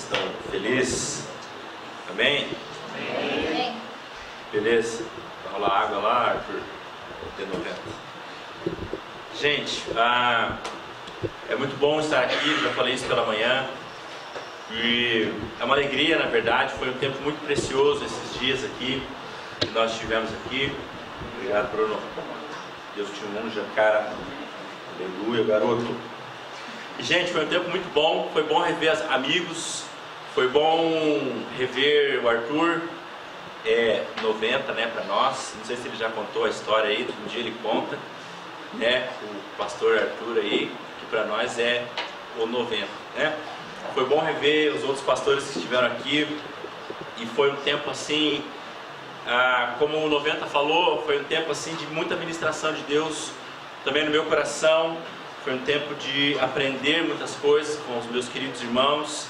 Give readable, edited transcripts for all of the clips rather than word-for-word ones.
Vocês estão felizes? Amém? Amém. Beleza? Vai rolar água lá, Arthur? Tem 90. Gente, é muito bom estar aqui, já falei isso pela manhã. E é uma alegria, na verdade, foi um tempo muito precioso esses dias aqui, que nós tivemos aqui. Obrigado, Bruno. Deus te unja, cara. Aleluia, garoto. E, gente, foi um tempo muito bom, foi bom rever amigos, foi bom rever o Arthur, 90, né, para nós. Não sei se ele já contou a história aí, um dia ele conta, né, o pastor Arthur aí, que para nós é o 90, né. Foi bom rever os outros pastores que estiveram aqui, e foi um tempo assim, como o 90 falou, foi um tempo assim de muita ministração de Deus também no meu coração. Foi um tempo de aprender muitas coisas com os meus queridos irmãos,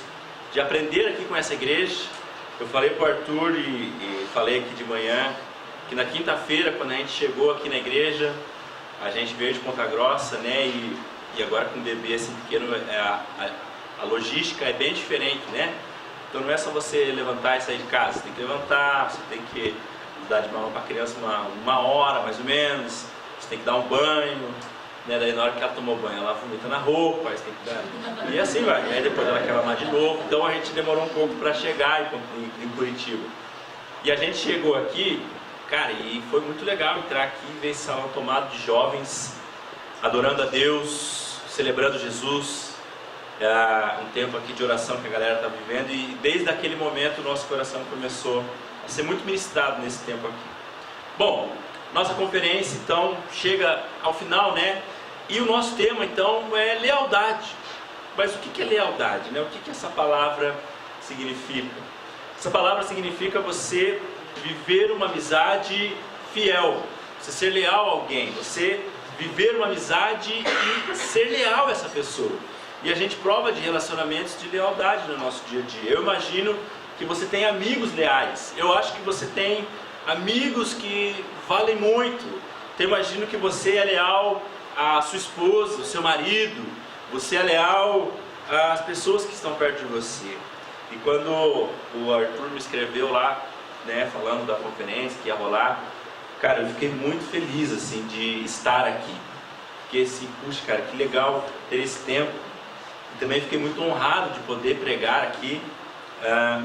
de aprender aqui com essa igreja. Eu falei para o Arthur e falei aqui de manhã, que na quinta-feira, quando a gente chegou aqui na igreja, a gente veio de Ponta Grossa, né, e agora com um bebê assim pequeno, a logística é bem diferente, né? Então não é só você levantar e sair de casa, você tem que levantar, você tem que dar de mamar para a criança uma hora mais ou menos, você tem que dar um banho, né? Daí na hora que ela tomou banho, ela vomita na roupa, aí você tem que dar... E assim vai, aí depois ela quer mamar de novo. Então a gente demorou um pouco para chegar em Curitiba. E a gente chegou aqui, cara, e foi muito legal entrar aqui e ver esse salão tomado de jovens, adorando a Deus, celebrando Jesus. Um tempo aqui de oração que a galera está vivendo, e desde aquele momento o nosso coração começou a ser muito ministrado nesse tempo aqui. Bom, nossa conferência então chega ao final, né? E o nosso tema então é lealdade. Mas o que é lealdade, né? O que essa palavra significa? Essa palavra significa você viver uma amizade fiel, você ser leal a alguém, você viver uma amizade e ser leal a essa pessoa. E a gente prova de relacionamentos de lealdade no nosso dia a dia. Eu imagino que você tem amigos leais. Eu acho que você tem amigos que valem muito. Eu imagino que você é leal à sua esposa, ao seu marido. Você é leal às pessoas que estão perto de você. E quando o Arthur me escreveu lá, né, falando da conferência que ia rolar, cara, eu fiquei muito feliz assim de estar aqui. Porque assim, puxa, cara, que legal ter esse tempo. Também fiquei muito honrado de poder pregar aqui,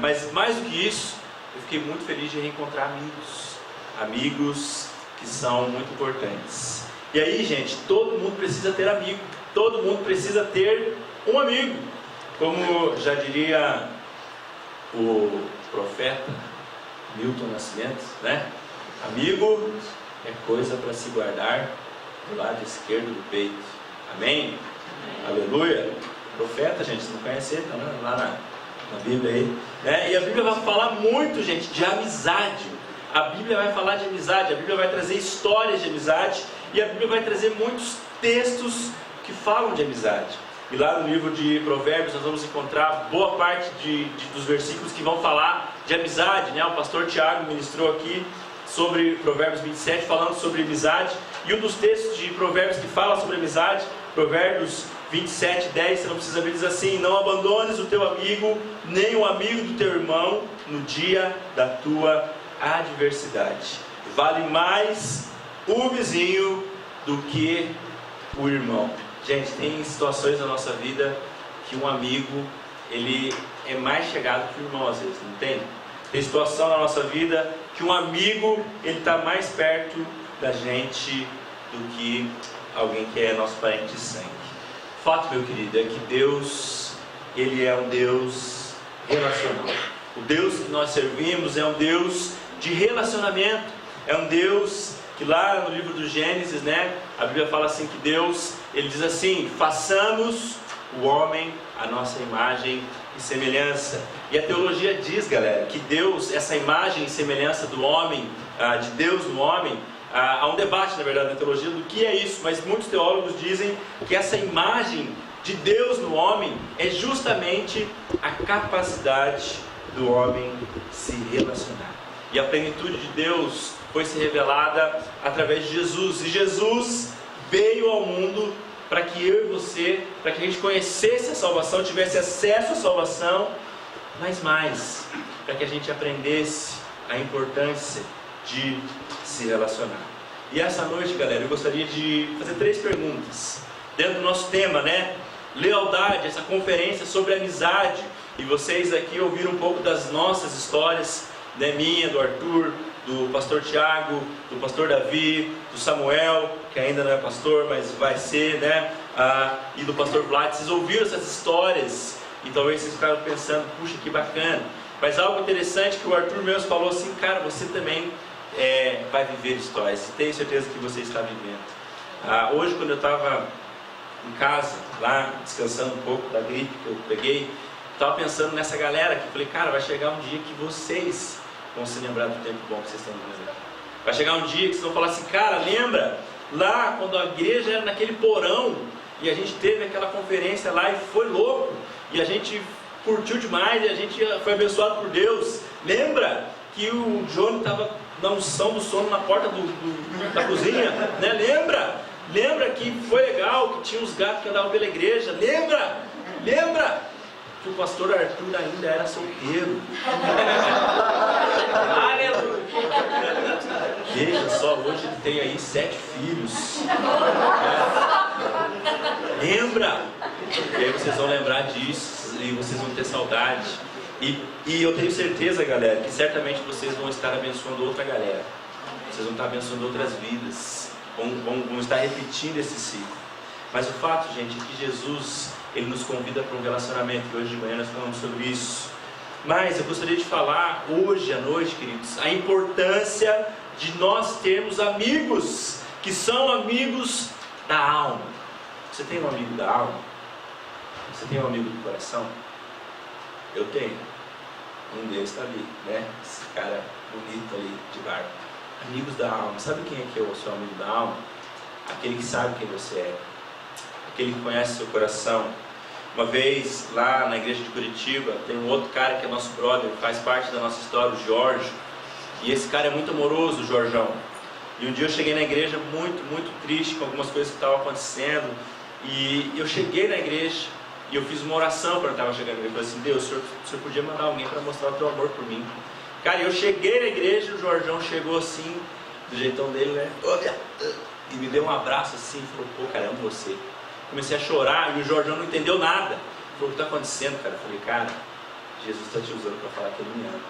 mas mais do que isso, eu fiquei muito feliz de reencontrar amigos que são muito importantes. E aí, gente, todo mundo precisa ter amigo, todo mundo precisa ter um amigo. Como já diria o profeta Milton Nascimento, né? Amigo é coisa para se guardar do lado esquerdo do peito. Amém? Aleluia! Profeta, gente, se não conhecer, tá lá na Bíblia aí, né? E a Bíblia vai falar muito, gente, de amizade. A Bíblia vai falar de amizade, a Bíblia vai trazer histórias de amizade, e a Bíblia vai trazer muitos textos que falam de amizade. E lá no livro de Provérbios nós vamos encontrar boa parte dos versículos que vão falar de amizade, né? O pastor Tiago ministrou aqui sobre Provérbios 27, falando sobre amizade, e um dos textos de Provérbios que fala sobre amizade, Provérbios 27, 10, você não precisa ver, diz assim: não abandones o teu amigo, nem o amigo do teu irmão, no dia da tua adversidade. Vale mais o vizinho do que o irmão. Gente, tem situações na nossa vida que um amigo, ele é mais chegado que o irmão, às vezes, não tem? Tem situação na nossa vida que um amigo, ele está mais perto da gente do que alguém que é nosso parente de sangue. O fato, meu querido, é que Deus, Ele é um Deus relacional. O Deus que nós servimos é um Deus de relacionamento. É um Deus que lá no livro do Gênesis, né, a Bíblia fala assim que Deus, Ele diz assim: façamos o homem à nossa imagem e semelhança. E a teologia diz, galera, que Deus, essa imagem e semelhança do homem, de Deus no homem, há um debate, na verdade, na teologia do que é isso, mas muitos teólogos dizem que essa imagem de Deus no homem é justamente a capacidade do homem se relacionar. E a plenitude de Deus foi se revelada através de Jesus. E Jesus veio ao mundo para que eu e você, para que a gente conhecesse a salvação, tivesse acesso à salvação, mas mais, para que a gente aprendesse a importância de se relacionar. E essa noite, galera, eu gostaria de fazer 3 perguntas, dentro do nosso tema, né? Lealdade, essa conferência sobre amizade. E vocês aqui ouviram um pouco das nossas histórias, né? Minha, do Arthur, do pastor Tiago, do pastor Davi, do Samuel, que ainda não é pastor, mas vai ser, né? E do pastor Vlad. Vocês ouviram essas histórias e talvez vocês ficaram pensando, puxa, que bacana. Mas algo interessante que o Arthur mesmo falou assim, cara, você também vai viver histórias, tenho certeza que você está vivendo. Hoje, quando eu estava em casa, lá, descansando um pouco da gripe que eu peguei, estava pensando nessa galera aqui, falei, cara, vai chegar um dia que vocês vão se lembrar do tempo bom que vocês estão vivendo. Vai chegar um dia que vocês vão falar assim, cara, lembra lá quando a igreja era naquele porão e a gente teve aquela conferência lá e foi louco, e a gente curtiu demais e a gente foi abençoado por Deus. Lembra que o Johnny estava na unção do sono na porta da cozinha, né? Lembra que foi legal, que tinha uns gatos que andavam pela igreja. Lembra que o pastor Arthur ainda era solteiro. Aleluia. Veja só, hoje ele tem aí 7 filhos. Lembra? E aí vocês vão lembrar disso e vocês vão ter saudade. E eu tenho certeza, galera, que certamente vocês vão estar abençoando outra galera. Vocês vão estar abençoando outras vidas. Vão estar repetindo esse ciclo. Mas o fato, gente, é que Jesus, Ele nos convida para um relacionamento. E hoje de manhã nós falamos sobre isso. Mas eu gostaria de falar hoje à noite, queridos, a importância de nós termos amigos que são amigos da alma. Você tem um amigo da alma? Você tem um amigo do coração? Eu tenho. Um deles está ali, né? Esse cara bonito ali de barba. Amigos da alma. Sabe quem é que é o seu amigo da alma? Aquele que sabe quem você é. Aquele que conhece seu coração. Uma vez, lá na igreja de Curitiba, tem um outro cara que é nosso brother, faz parte da nossa história, o Jorge. E esse cara é muito amoroso, o Jorjão. E um dia eu cheguei na igreja muito triste com algumas coisas que estavam acontecendo. E eu cheguei na igreja e eu fiz uma oração quando eu estava chegando. Eu falei assim, Deus, o senhor podia mandar alguém para mostrar o teu amor por mim. Cara, eu cheguei na igreja e o Jorjão chegou assim, do jeitão dele, né? E me deu um abraço assim, e falou, pô, cara, eu amo você. Comecei a chorar e o Jorjão não entendeu nada. Falou, o que está acontecendo, cara? Eu falei, cara, Jesus está te usando para falar que Ele me ama.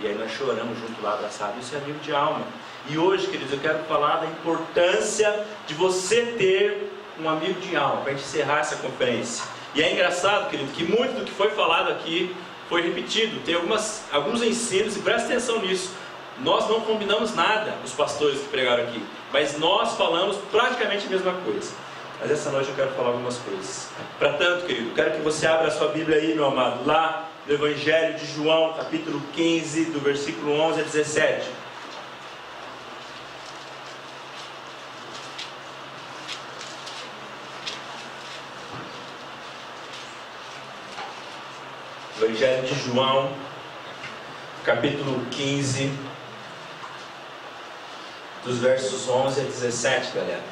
E aí nós choramos junto lá, abraçados. Isso é amigo de alma. E hoje, queridos, eu quero falar da importância de você ter um amigo de alma, para a gente encerrar essa conferência. E é engraçado, querido, que muito do que foi falado aqui foi repetido. Tem alguns ensinos, e presta atenção nisso. Nós não combinamos nada, os pastores que pregaram aqui, mas nós falamos praticamente a mesma coisa. Mas essa noite eu quero falar algumas coisas. Para tanto, querido, quero que você abra a sua Bíblia aí, meu amado, lá no Evangelho de João, capítulo 15, do versículo 11 a 17. Evangelho de João, capítulo 15, dos versos 11 a 17, galera.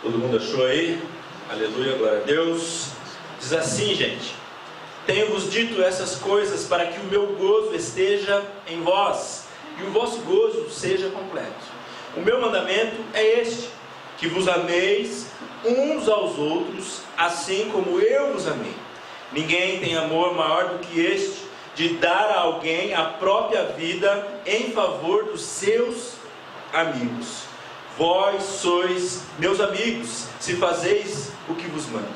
Todo mundo achou aí? Aleluia, glória a Deus. Diz assim, gente: tenho-vos dito essas coisas para que o meu gozo esteja em vós e o vosso gozo seja completo. O meu mandamento é este, que vos ameis uns aos outros, assim como eu vos amei. Ninguém tem amor maior do que este, de dar a alguém a própria vida em favor dos seus amigos. Vós sois meus amigos, se fazeis o que vos mando.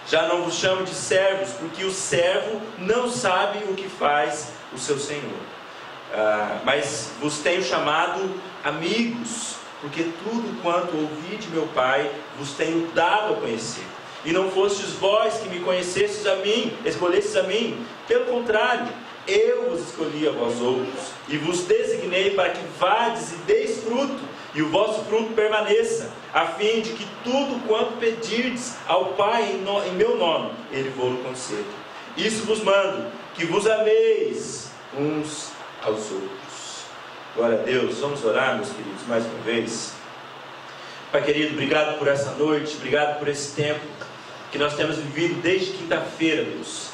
Já não vos chamo de servos, porque o servo não sabe o que faz o seu senhor. Mas vos tenho chamado amigos, porque tudo quanto ouvi de meu Pai vos tenho dado a conhecer. E não fostes vós que me conhecestes a mim, escolhestes a mim. Pelo contrário, eu vos escolhi a vós outros, e vos designei para que vades e deis fruto, e o vosso fruto permaneça, a fim de que tudo quanto pedirdes ao Pai em meu nome, Ele vos conceda. Isso vos mando, que vos ameis uns aos outros. Glória a Deus. Vamos orar, meus queridos, mais uma vez. Pai querido, obrigado por essa noite, obrigado por esse tempo que nós temos vivido desde quinta-feira, Deus.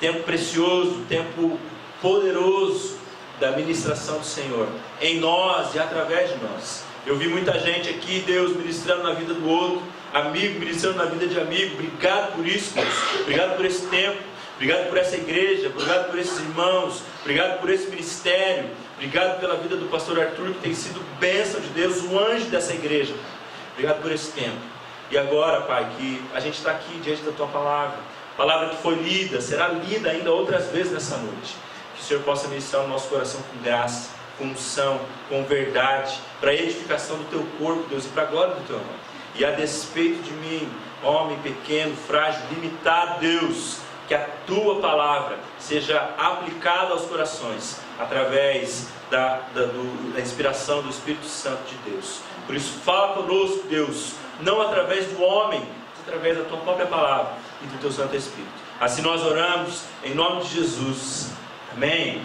tempo precioso, tempo poderoso da ministração do Senhor em nós e através de nós. Eu vi muita gente aqui, Deus ministrando na vida do outro, amigo ministrando na vida de amigo. Obrigado por isso, Deus. Obrigado por esse tempo, obrigado por essa igreja, obrigado por esses irmãos, obrigado por esse ministério, obrigado pela vida do pastor Arthur, que tem sido bênção de Deus, o anjo dessa igreja. Obrigado por esse tempo. E agora, Pai, que a gente está aqui diante da Tua palavra que foi lida, será lida ainda outras vezes nessa noite. Que o Senhor possa ministrar o nosso coração com graça, com unção, com verdade, para a edificação do Teu corpo, Deus, e para a glória do Teu nome. E a despeito de mim, homem pequeno, frágil, limitado, Deus, que a Tua palavra seja aplicada aos corações, através da inspiração do Espírito Santo de Deus. Por isso, fala conosco, Deus, não através do homem, mas através da Tua própria palavra e do Teu Santo Espírito. Assim nós oramos, em nome de Jesus. Amém.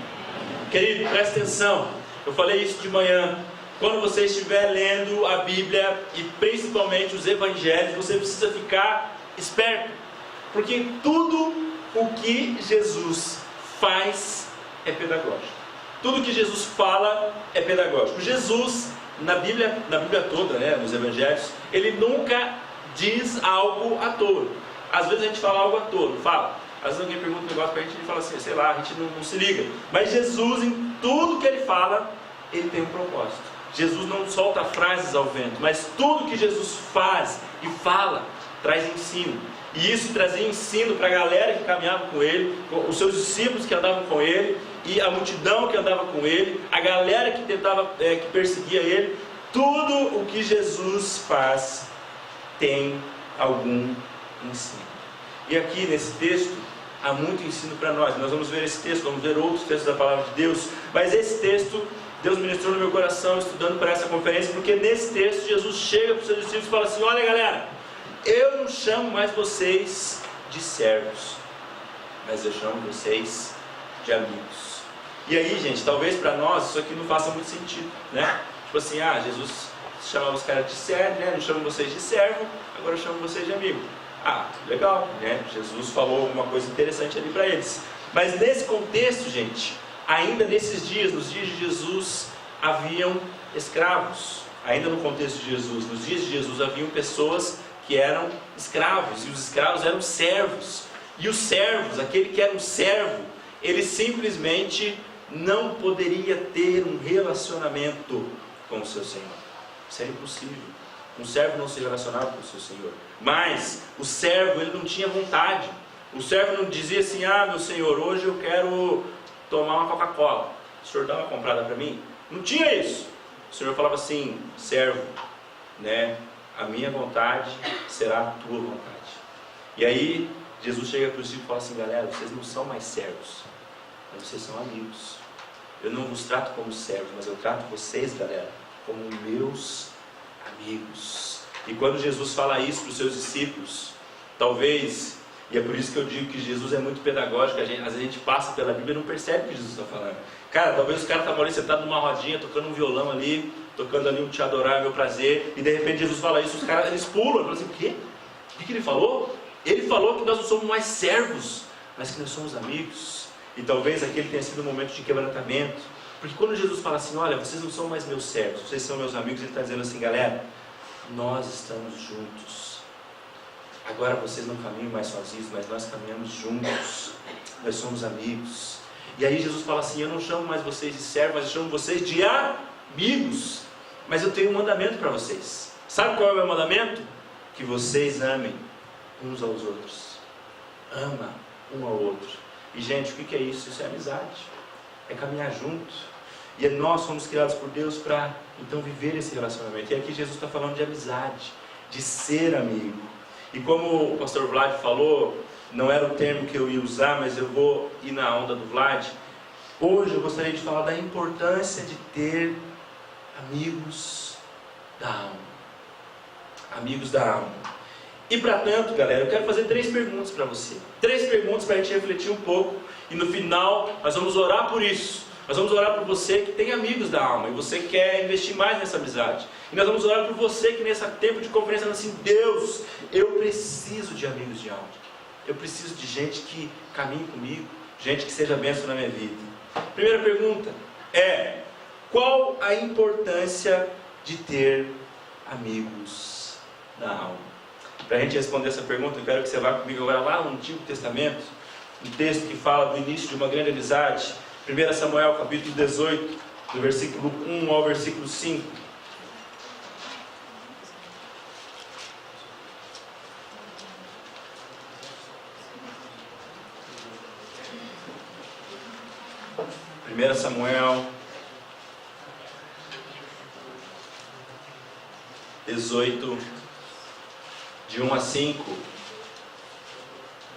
Querido, presta atenção. Eu falei isso de manhã. Quando você estiver lendo a Bíblia, e principalmente os Evangelhos, você precisa ficar esperto, porque tudo o que Jesus faz é pedagógico. Tudo que Jesus fala é pedagógico. Jesus, na Bíblia toda, nos Evangelhos, ele nunca diz algo à toa. Às vezes a gente fala algo à toa, não fala? Às vezes alguém pergunta um negócio pra gente e fala assim, sei lá, a gente não se liga. Mas Jesus, em tudo que ele fala, ele tem um propósito. Jesus não solta frases ao vento, mas tudo que Jesus faz e fala traz ensino. E isso trazia ensino para a galera que caminhava com ele, os seus discípulos que andavam com ele, e a multidão que andava com ele, a galera que que perseguia ele. Tudo o que Jesus faz tem algum ensino. E aqui nesse texto há muito ensino para nós. Nós vamos ver esse texto, vamos ver outros textos da palavra de Deus, mas esse texto Deus ministrou no meu coração estudando para essa conferência, porque nesse texto Jesus chega para os seus discípulos e fala assim: olha galera, eu não chamo mais vocês de servos, mas eu chamo vocês de amigos. E aí, gente, talvez para nós isso aqui não faça muito sentido, né? Tipo assim, Jesus chamava os caras de servo, né? Não chamo vocês de servo, agora eu chamo vocês de amigo. Legal, né? Jesus falou alguma coisa interessante ali para eles. Mas nesse contexto, gente, ainda nesses dias, nos dias de Jesus, haviam escravos. Ainda no contexto de Jesus, nos dias de Jesus, haviam pessoas que eram escravos, e os escravos eram servos. E os servos, aquele que era um servo, ele simplesmente não poderia ter um relacionamento com o seu Senhor. Isso era impossível. Um servo não se relacionava com o seu Senhor. Mas o servo, ele não tinha vontade. O servo não dizia assim: meu Senhor, hoje eu quero tomar uma Coca-Cola, o Senhor dá uma comprada para mim? Não tinha isso. O Senhor falava assim: servo, né? A minha vontade será a tua vontade. E aí Jesus chega para os discípulos e fala assim: galera, vocês não são mais servos, mas vocês são amigos. Eu não vos trato como servos, mas eu trato vocês, galera, como meus amigos. E quando Jesus fala isso para os seus discípulos, talvez, e é por isso que eu digo que Jesus é muito pedagógico, às vezes a gente passa pela Bíblia e não percebe o que Jesus está falando. Cara, talvez os caras estavam ali sentados numa rodinha, tocando um violão ali, tocando ali um Te Adorar é Meu Prazer, e de repente Jesus fala isso, os caras, eles pulam, falam assim: o quê? O que ele falou? Ele falou que nós não somos mais servos, mas que nós somos amigos. E talvez aquele tenha sido um momento de quebrantamento, porque quando Jesus fala assim: olha, vocês não são mais meus servos, vocês são meus amigos, ele está dizendo assim: galera, nós estamos juntos. Agora vocês não caminham mais sozinhos, mas nós caminhamos juntos. Nós somos amigos. E aí Jesus fala assim: eu não chamo mais vocês de servos, mas eu chamo vocês de amigos. Mas eu tenho um mandamento para vocês. Sabe qual é o meu mandamento? Que vocês amem uns aos outros. Ama um ao outro. E gente, o que é isso? Isso é amizade. É caminhar junto. E nós somos criados por Deus para então viver esse relacionamento. E aqui Jesus está falando de amizade, de ser amigo. E como o pastor Vlad falou, não era o termo que eu ia usar, mas eu vou ir na onda do Vlad. Hoje eu gostaria de falar da importância de ter amigos da alma. Amigos da alma. E para tanto, galera, eu quero fazer 3 perguntas para você. 3 perguntas para a gente refletir um pouco. E no final, nós vamos orar por isso. Nós vamos orar por você que tem amigos da alma e você quer investir mais nessa amizade. E nós vamos orar por você que nesse tempo de conferência, assim: Deus, eu preciso de amigos de alma. Eu preciso de gente que caminhe comigo, gente que seja bênção na minha vida. Primeira pergunta é: qual a importância de ter amigos na alma? Para a gente responder essa pergunta, eu quero que você vá comigo agora lá no Antigo Testamento, um texto que fala do início de uma grande amizade. 1 Samuel capítulo 18, do versículo 1 ao versículo 5. Samuel 18, de 1 a 5.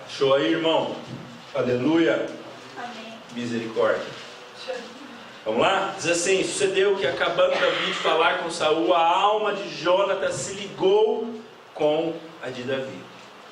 Achou aí, irmão? Aleluia. Amém. Misericórdia. Vamos lá? Diz assim: sucedeu que, acabando Davi de falar com Saul, a alma de Jonatas se ligou com a de Davi.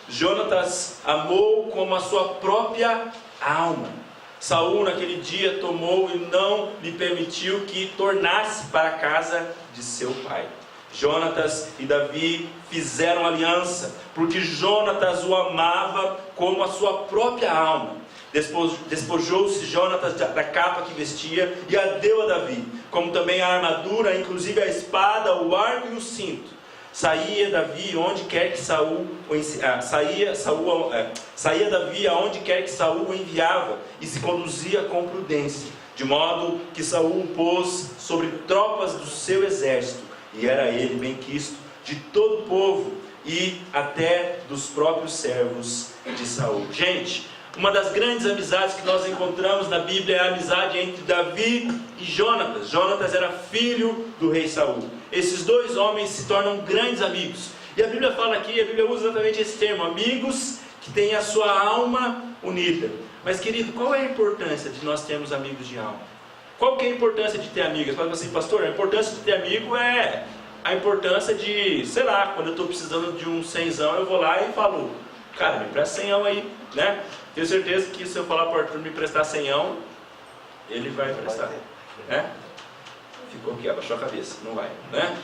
Jonatas amou como a sua própria alma. Saul naquele dia tomou e não lhe permitiu que tornasse para a casa de seu pai. Jonatas e Davi fizeram aliança, porque Jonatas o amava como a sua própria alma. Despojou-se Jonatas da capa que vestia e a deu a Davi, como também a armadura, inclusive a espada, o arco e o cinto. Saía Davi aonde quer que Saul o enviava, e se conduzia com prudência, de modo que Saul o pôs sobre tropas do seu exército, e era ele benquisto de todo o povo e até dos próprios servos de Saul. Gente, uma das grandes amizades que nós encontramos na Bíblia é a amizade entre Davi e Jonatas. Jonatas era filho do rei Saul. Esses dois homens se tornam grandes amigos. E a Bíblia fala aqui, a Bíblia usa exatamente esse termo: amigos que têm a sua alma unida. Mas, querido, qual é a importância de nós termos amigos de alma? Qual que é a importância de ter amigos? Você fala assim: pastor, a importância de ter amigo é a importância de, sei lá, quando eu estou precisando de um 100zão, eu vou lá e falo: cara, me presta 100 aí, né? Tenho certeza que se eu falar para o Arthur me prestar 100, ele vai prestar, né? Ficou aqui, abaixou a cabeça, não vai, né?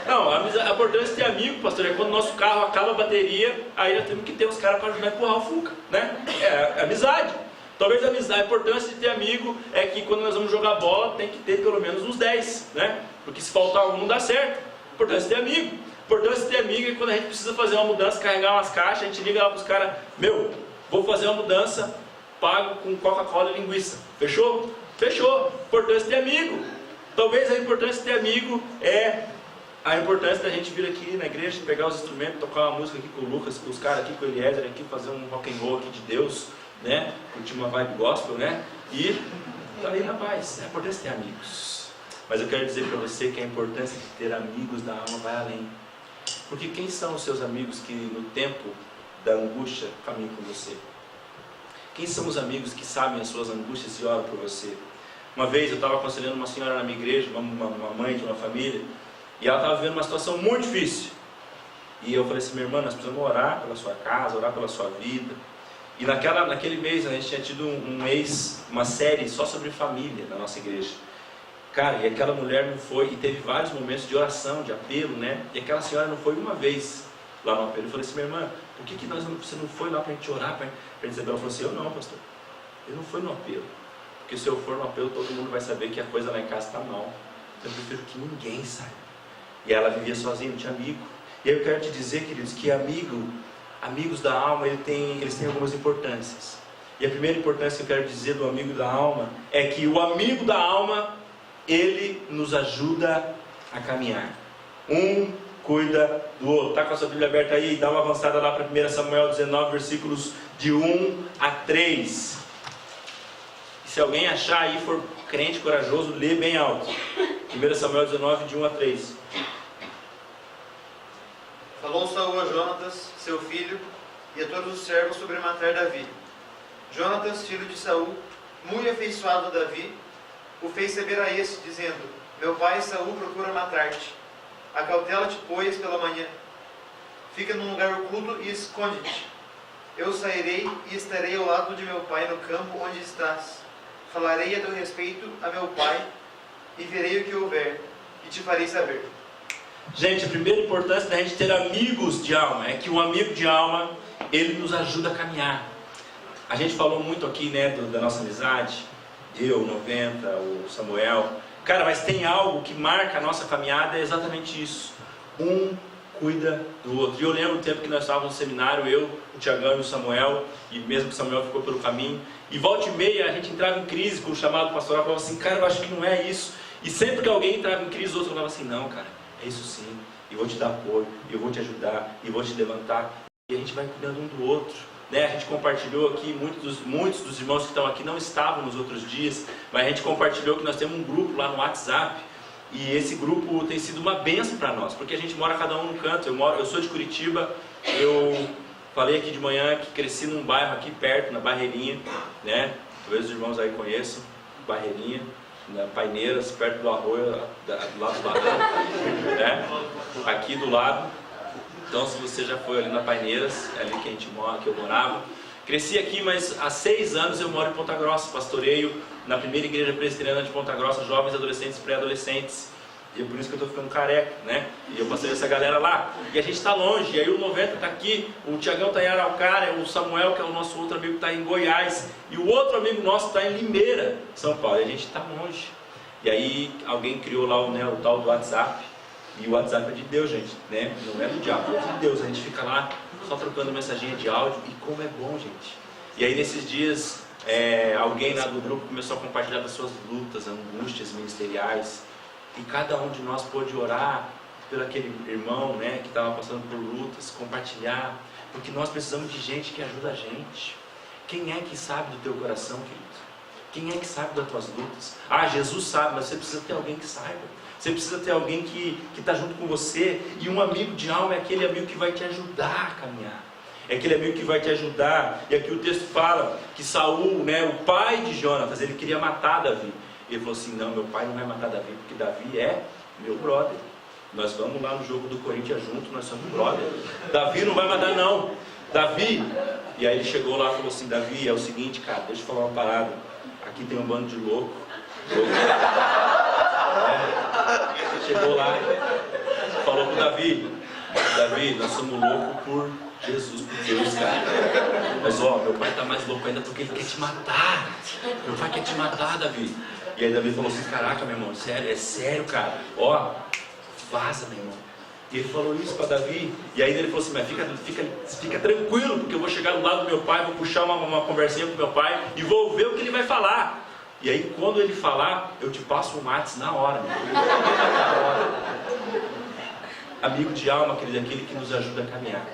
Não, a importância de ter amigo, pastor, é quando o nosso carro acaba a bateria, aí nós temos que ter os caras para ajudar a empurrar o Fuca, né? É amizade. Talvez a importância de ter amigo é que quando nós vamos jogar bola, tem que ter pelo menos uns 10, né? Porque se faltar um, não dá certo. A importância de ter amigo. A importância de ter amigo é quando a gente precisa fazer uma mudança, carregar umas caixas, a gente liga lá para os caras: meu, vou fazer uma mudança, pago com Coca-Cola e linguiça. Fechou? Fechou. A importância de ter amigo. Talvez a importância de ter amigo é a importância da gente vir aqui na igreja, pegar os instrumentos, tocar uma música aqui com o Lucas, com os caras aqui, com o Eliezer aqui, fazer um rock and roll aqui de Deus, né? Curtir uma vibe gospel, né? E tá aí, rapaz, é a importância de ter amigos. Mas eu quero dizer para você que a importância de ter amigos da alma vai além. Porque quem são os seus amigos que no tempo da angústia caminham com você? Quem são os amigos que sabem as suas angústias e oram por você? Uma vez eu estava aconselhando uma senhora na minha igreja, uma mãe de uma família, e ela estava vivendo uma situação muito difícil. E eu falei assim: minha irmã, nós precisamos orar pela sua casa, orar pela sua vida. E naquele mês a gente tinha tido uma série só sobre família na nossa igreja. Cara, e aquela mulher não foi, e teve vários momentos de oração, de apelo, né? E aquela senhora não foi uma vez lá no apelo. Eu falei assim: minha irmã, por que você não foi lá para a gente orar, para receber? Ela falou assim: eu não, pastor, eu não fui no apelo. Porque se eu for no apelo, todo mundo vai saber que a coisa lá em casa está mal. Eu prefiro que ninguém saiba. E ela vivia sozinha, não tinha amigo. E aí eu quero te dizer, queridos, que amigos da alma, eles têm algumas importâncias. E a primeira importância que eu quero dizer do amigo da alma é que o amigo da alma, ele nos ajuda a caminhar. Um cuida do outro. Está com a sua Bíblia aberta aí? Dá uma avançada lá para 1 Samuel 19, versículos de 1 a 3. Se alguém achar aí, for crente corajoso, lê bem alto. 1 Samuel 19, de 1 a 3. Falou Saul a Jonatas, seu filho, e a todos os servos sobre matar Davi. Jonatas, filho de Saul, muito afeiçoado a Davi, o fez saber a este, dizendo: meu pai Saul procura matar-te. Acautela-te, pois, pela manhã. Fica num lugar oculto e esconde-te. Eu sairei e estarei ao lado de meu pai no campo onde estás. Falarei a teu respeito a meu pai, e verei o que houver, e te farei saber. Gente, a primeira importância da gente ter amigos de alma é que o amigo de alma, ele nos ajuda a caminhar. A gente falou muito aqui, né, da nossa amizade, eu, 90, o Samuel. Cara, mas tem algo que marca a nossa caminhada, é exatamente isso. Um cuida do outro. E eu lembro do tempo que nós estávamos no seminário, eu, o Tiagão e o Samuel, e mesmo que o Samuel ficou pelo caminho, e volta e meia a gente entrava em crise com o chamado pastoral, falava assim, cara, eu acho que não é isso. E sempre que alguém entrava em crise, o outro falava assim, não, cara, é isso sim, eu vou te dar apoio, eu vou te ajudar, e vou te levantar, e a gente vai cuidando um do outro. Né? A gente compartilhou aqui, muitos dos irmãos que estão aqui não estavam nos outros dias, mas a gente compartilhou que nós temos um grupo lá no WhatsApp, e esse grupo tem sido uma bênção para nós, porque a gente mora cada um num canto. Eu sou de Curitiba, eu falei aqui de manhã que cresci num bairro aqui perto, na Barreirinha, né? Talvez os irmãos aí conheçam, Barreirinha, na Paineiras, perto do Arroio, do lado do barranco, né? Aqui do lado. Então, se você já foi ali na Paineiras, é ali que a gente mora, que eu morava. Cresci aqui, mas há 6 anos eu moro em Ponta Grossa, pastoreio na primeira igreja presbiteriana de Ponta Grossa, jovens, adolescentes e pré-adolescentes. E é por isso que eu estou ficando careca, né? E eu passei essa galera lá. E a gente está longe, e aí o 90 está aqui, o Tiagão está em Araucária, o Samuel, que é o nosso outro amigo, está em Goiás, e o outro amigo nosso está em Limeira, São Paulo, e a gente está longe. E aí alguém criou lá o tal do WhatsApp, e o WhatsApp é de Deus, gente, né? Não é do diabo, é de Deus. A gente fica lá só trocando mensaginha de áudio, e como é bom, gente. E aí nesses dias, alguém lá do grupo começou a compartilhar das suas lutas, angústias ministeriais, e cada um de nós pôde orar por aquele irmão, né, que estava passando por lutas, compartilhar, porque nós precisamos de gente que ajuda a gente. Quem é que sabe do teu coração, querido? Quem é que sabe das tuas lutas? Ah, Jesus sabe, mas você precisa ter alguém que saiba. Você precisa ter alguém que está junto com você. E um amigo de alma é aquele amigo que vai te ajudar a caminhar. É aquele amigo que vai te ajudar. E aqui o texto fala que Saul, né, o pai de Jonatas, ele queria matar Davi. Ele falou assim, não, meu pai não vai matar Davi, porque Davi é meu brother. Nós vamos lá no jogo do Corinthians junto, nós somos brother. Davi não vai matar não. Davi, e aí ele chegou lá e falou assim, Davi, é o seguinte, cara, deixa eu falar uma parada. Aqui tem um bando de louco. Chegou lá, falou pro Davi, nós somos loucos por Jesus, por Deus, cara. Mas ó, meu pai tá mais louco ainda porque ele quer te matar. Meu pai quer te matar, Davi. E aí Davi falou assim, caraca, meu irmão, sério, é sério, cara. Ó, vaza, meu irmão. E ele falou isso para Davi. E aí ele falou assim, mas fica tranquilo, porque eu vou chegar do lado do meu pai, vou puxar uma conversinha com meu pai e vou ver o que ele vai falar. E aí quando ele falar, eu te passo o WhatsApp na hora, meu irmão. Na hora. Amigo de alma, querido, é aquele que nos ajuda a caminhar.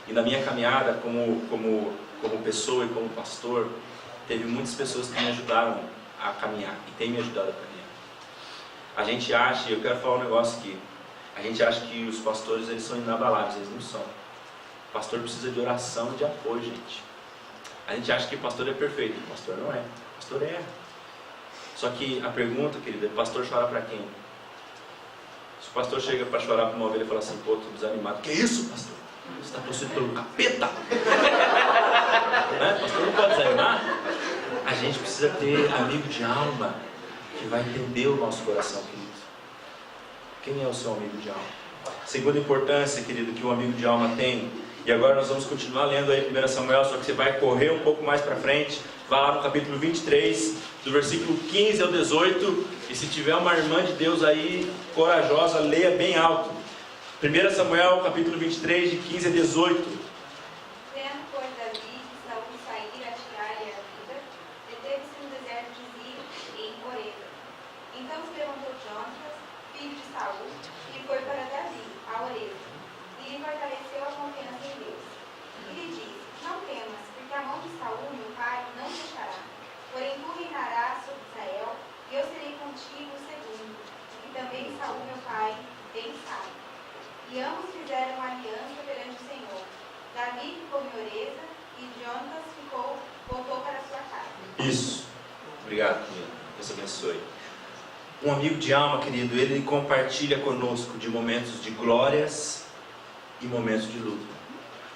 E na minha caminhada como pessoa e como pastor, teve muitas pessoas que me ajudaram a caminhar e tem me ajudado a caminhar. A gente acha, eu quero falar um negócio aqui, a gente acha que os pastores eles são inabaláveis, eles não são. O pastor precisa de oração e de apoio, gente. A gente acha que o pastor é perfeito, o pastor não é, o pastor erra. Só que a pergunta, querida, é: o pastor chora para quem? Se o pastor chega para chorar para uma ovelha e fala assim, pô, tô desanimado, que isso, pastor? Você está possuído pelo capeta? Né? O pastor não pode desanimar. A gente precisa ter amigo de alma que vai entender o nosso coração, querido. Quem é o seu amigo de alma? Segunda importância, querido, que um amigo de alma tem. E agora nós vamos continuar lendo aí 1 Samuel, só que você vai correr um pouco mais para frente. Vai lá no capítulo 23, do versículo 15 ao 18. E se tiver uma irmã de Deus aí, corajosa, leia bem alto. 1 Samuel, capítulo 23, de 15 a 18. Vendo, pois, Davi que Saul sair a tirar-lhe a vida, deteve-se no deserto de Zif, em Oreba. Então se levantou Jonatas, filho de Saul, e foi para Davi, a Oreba, e lhe fortaleceu a confiança em Deus. E lhe disse, não temas, porque a mão de Saul, meu pai, não deixará, porém tu reinarás sobre Israel, e eu serei contigo segundo, e também Saul, meu pai, bem sabe. E ambos fizeram uma aliança perante o Senhor. Davi ficou em Oreza e Jonatas voltou para sua casa. Isso. Obrigado, querido. Deus abençoe. Um amigo de alma, querido, ele compartilha conosco de momentos de glórias e momentos de luta.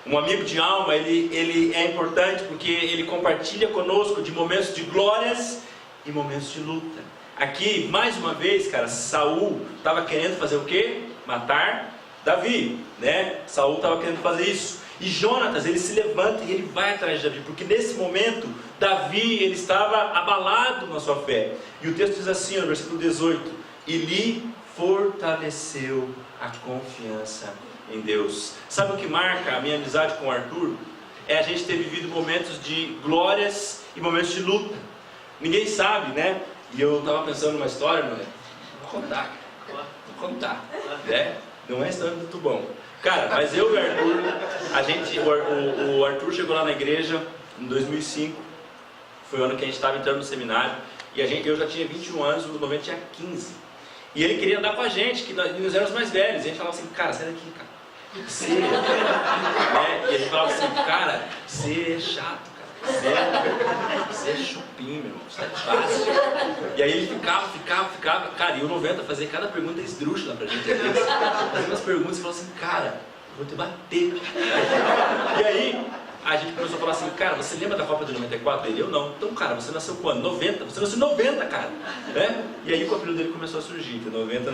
Um amigo de alma, ele é importante porque ele compartilha conosco de momentos de glórias e momentos de luta. Aqui, mais uma vez, cara, Saul estava querendo fazer o quê? Matar Davi, né? Saul estava querendo fazer isso. E Jonatas, ele se levanta e ele vai atrás de Davi, porque nesse momento, Davi, ele estava abalado na sua fé. E o texto diz assim, no versículo 18: e lhe fortaleceu a confiança em Deus. Sabe o que marca a minha amizade com o Arthur? É a gente ter vivido momentos de glórias e momentos de luta. Ninguém sabe, né? E eu estava pensando numa história, não é? Vou contar, né? Não é história muito bom. Cara, mas eu e o Arthur, o Arthur chegou lá na igreja em 2005, foi o ano que a gente estava entrando no seminário, e eu já tinha 21 anos, o Novento tinha 15. E ele queria andar com a gente, que nós éramos mais velhos, e a gente falava assim, cara, sai daqui, cara. Você, né? E ele falava assim, cara, você é chato, cara. Você é chupim, meu irmão, você é fácil. E aí ele ficava, cara, e o 90 fazia cada pergunta esdrúxula pra gente. Fazia umas perguntas e falava assim, cara, eu vou te bater. E aí a gente começou a falar assim, cara, você lembra da Copa de 94 dele? Eu não. Então, cara, você nasceu quando? 90? Você nasceu em 90, cara. Né? E aí o apelido dele começou a surgir, 90.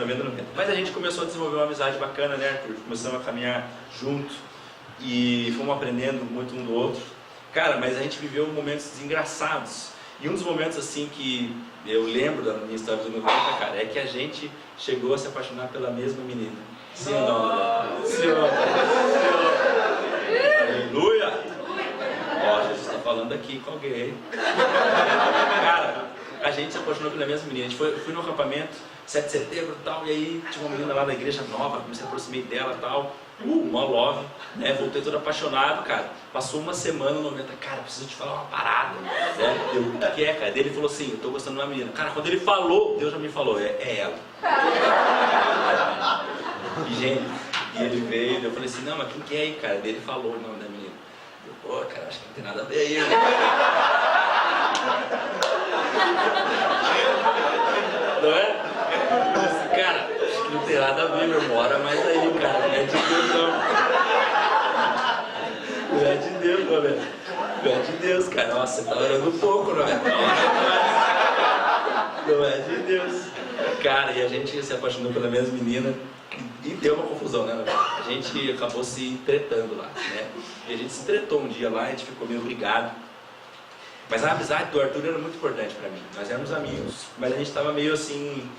Mas a gente começou a desenvolver uma amizade bacana, né, Arthur? Começamos a caminhar junto e fomos aprendendo muito um do outro. Cara, mas a gente viveu momentos engraçados. E um dos momentos, assim, que eu lembro da minha história dos 90, cara, é que a gente chegou a se apaixonar pela mesma menina. Sim ou não? Sim ou não? Aleluia! Ó, Jesus está falando aqui com alguém. Cara, a gente se apaixonou pela mesma menina. A gente foi no acampamento, 7 de setembro e tal, e aí tinha uma menina lá da igreja nova, comecei a aproximar dela e tal. Uma love, né? Voltei todo apaixonado, cara. Passou uma semana no 90, cara, preciso te falar uma parada. Né? Eu, o que é, cara? Ele falou assim, eu tô gostando de uma menina. Cara, quando ele falou, Deus já me falou, é ela. E gente, e ele veio, eu falei assim, não, mas quem que é aí, cara? Ele falou o nome da menina. Eu, pô, cara, acho que não tem nada a ver aí, né? Não é? Cara, acho que não tem nada a ver, meu irmão. Ora mais aí, cara. Não é de Deus, não. Não é de Deus, não, velho. Não é de Deus, cara. Nossa, você tá orando um pouco, não é? Não é de Deus. Cara, e a gente se apaixonou pela mesma menina e deu uma confusão, né? A gente acabou se tretando lá, né? E a gente se tretou um dia lá, a gente ficou meio brigado. Mas a amizade do Arthur era muito importante pra mim. Nós éramos amigos, mas a gente tava meio assim,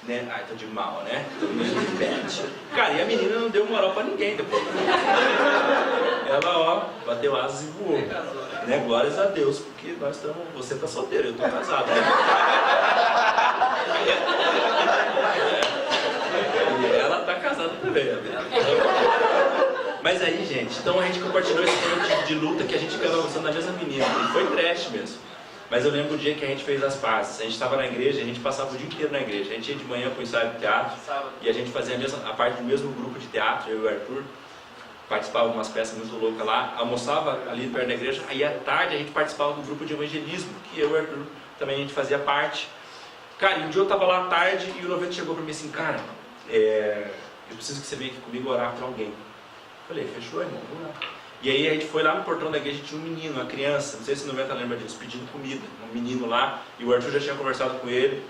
né? Ai, tô de mal, né? Tô meio de bad. Cara, e a menina não deu moral pra ninguém depois. Ela, ó, bateu asas e voou. Né? Glórias a Deus, porque nós estamos... Você tá solteiro, eu tô casado. Né? E ela tá casada também, né? Mas aí, gente, então a gente compartilhou esse momento de luta que a gente acabou gostando da mesma menina. E foi trash mesmo. Mas eu lembro o dia que a gente fez as pazes. A gente estava na igreja, a gente passava o dia inteiro na igreja. A gente ia de manhã para o ensaio de teatro. E a gente fazia a parte do mesmo grupo de teatro, eu e o Arthur. Participava de umas peças muito loucas lá. Almoçava ali perto da igreja. Aí à tarde a gente participava do grupo de evangelismo, que eu e o Arthur também a gente fazia parte. Cara, e um dia eu estava lá à tarde e o 90 chegou para mim assim, cara, eu preciso que você venha aqui comigo orar para alguém. Eu falei, fechou, irmão, vamos lá. E aí a gente foi lá no portão da igreja, tinha um menino, uma criança, não sei se o 90 lembra disso, pedindo comida, um menino lá, e o Arthur já tinha conversado com ele,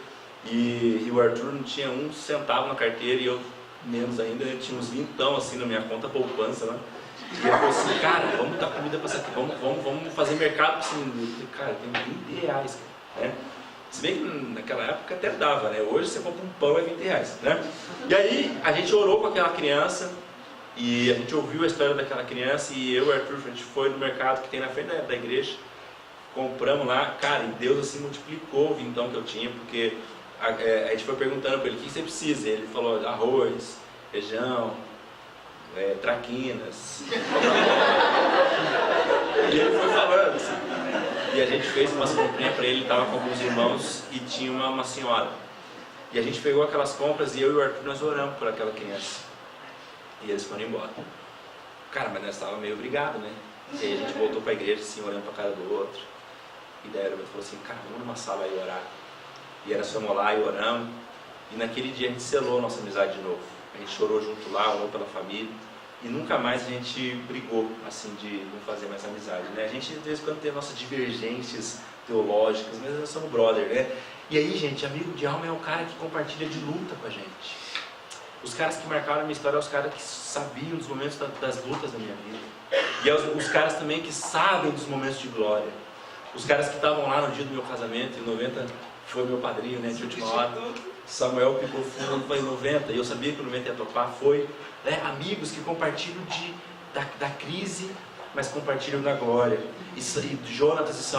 e o Arthur não tinha um centavo na carteira, e eu menos ainda, eu tinha uns 20 assim na minha conta poupança, né? E ele falou assim, cara, vamos dar comida pra essa aqui, vamos fazer mercado pra esse menino. Eu falei, cara, tem 20 reais, cara, né? Se bem que naquela época até dava, né? Hoje você compra um pão é 20 reais, né? E aí a gente orou com aquela criança, e a gente ouviu a história daquela criança, e eu e o Arthur, a gente foi no mercado que tem na frente da igreja, compramos lá, cara, e Deus assim multiplicou o vintão que eu tinha, porque a gente foi perguntando para ele, o que você precisa? E ele falou, arroz, feijão, traquinas. E ele foi falando assim, e a gente fez umas comprinhas para ele, estava com alguns irmãos, e tinha uma senhora. E a gente pegou aquelas compras, e eu e o Arthur, nós oramos por aquela criança. E eles foram embora. Cara, mas nós estávamos meio brigados, né? E aí a gente voltou para a igreja, assim, olhando para a cara do outro. E daí o Roberto falou assim, cara, vamos numa sala aí orar. E nós fomos lá e oramos. E naquele dia a gente selou a nossa amizade de novo. A gente chorou junto lá, orou pela família. E nunca mais a gente brigou, assim, de não fazer mais amizade, né? A gente, de vez em quando, tem nossas divergências teológicas, mas nós somos brother, né? E aí, gente, amigo de alma é o cara que compartilha de luta com a gente. Os caras que marcaram a minha história são os caras que sabiam dos momentos das lutas da minha vida. E é os caras também que sabem dos momentos de glória. Os caras que estavam lá no dia do meu casamento, em 90, foi meu padrinho, né, de última hora. Samuel picou fundo, foi em 90, e eu sabia que o 90 ia topar, foi. Amigos que compartilham da crise, mas compartilham da glória. E Jonatas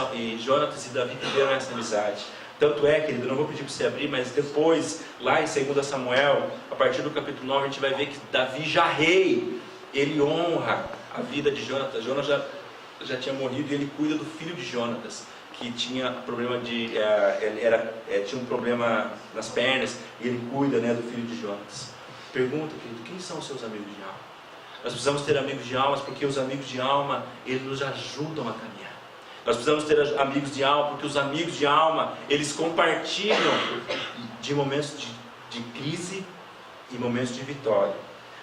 e Davi tiveram essa amizade. Tanto é, querido, eu não vou pedir para você abrir, mas depois, lá em 2 Samuel, a partir do capítulo 9, a gente vai ver que Davi, já rei, ele honra a vida de Jonatas. Jonatas já tinha morrido e ele cuida do filho de Jonatas, que tinha problema tinha um problema nas pernas, e ele cuida, né, do filho de Jonatas. Pergunta, querido, quem são os seus amigos de alma? Nós precisamos ter amigos de alma, porque os amigos de alma, eles nos ajudam a caminhar. Nós precisamos ter amigos de alma, porque os amigos de alma, eles compartilham de momentos de crise e momentos de vitória.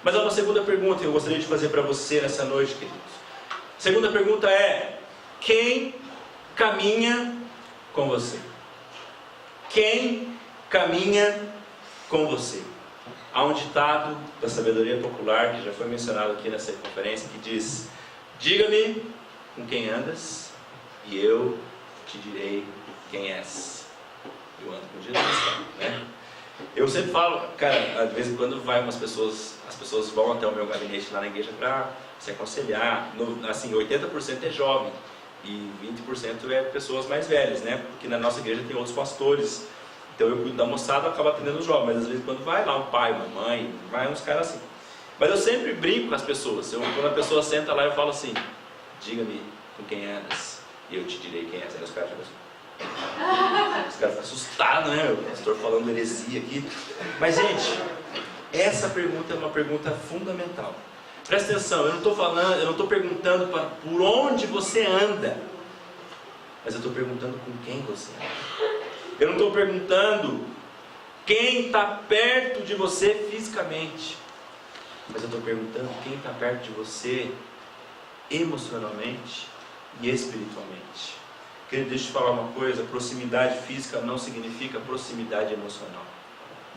Mas há uma segunda pergunta que eu gostaria de fazer para você nessa noite, queridos. A segunda pergunta é: quem caminha com você? Quem caminha com você? Há um ditado da sabedoria popular, que já foi mencionado aqui nessa conferência, que diz: diga-me com quem andas, e eu te direi quem és. Eu ando com Jesus, né? Eu sempre falo, cara, de vez em quando as pessoas vão até o meu gabinete lá na igreja para se aconselhar. Assim, 80% é jovem e 20% é pessoas mais velhas, né? Porque na nossa igreja tem outros pastores. Então eu cuido da moçada, acabo atendendo os jovens, mas às vezes quando vai lá um pai, uma mãe, vai uns caras assim. Mas eu sempre brinco com as pessoas. Quando a pessoa senta lá, eu falo assim: diga-me com quem andas, e eu te direi quem és. Aí os caras ficam assim. Os caras ficam assustados, né? O pastor falando heresia aqui. Mas, gente, essa pergunta é uma pergunta fundamental. Presta atenção, eu não estou perguntando por onde você anda, mas eu estou perguntando com quem você anda. Eu não estou perguntando quem está perto de você fisicamente, mas eu estou perguntando quem está perto de você emocionalmente e espiritualmente. Querido, deixa eu te falar uma coisa: proximidade física não significa proximidade emocional.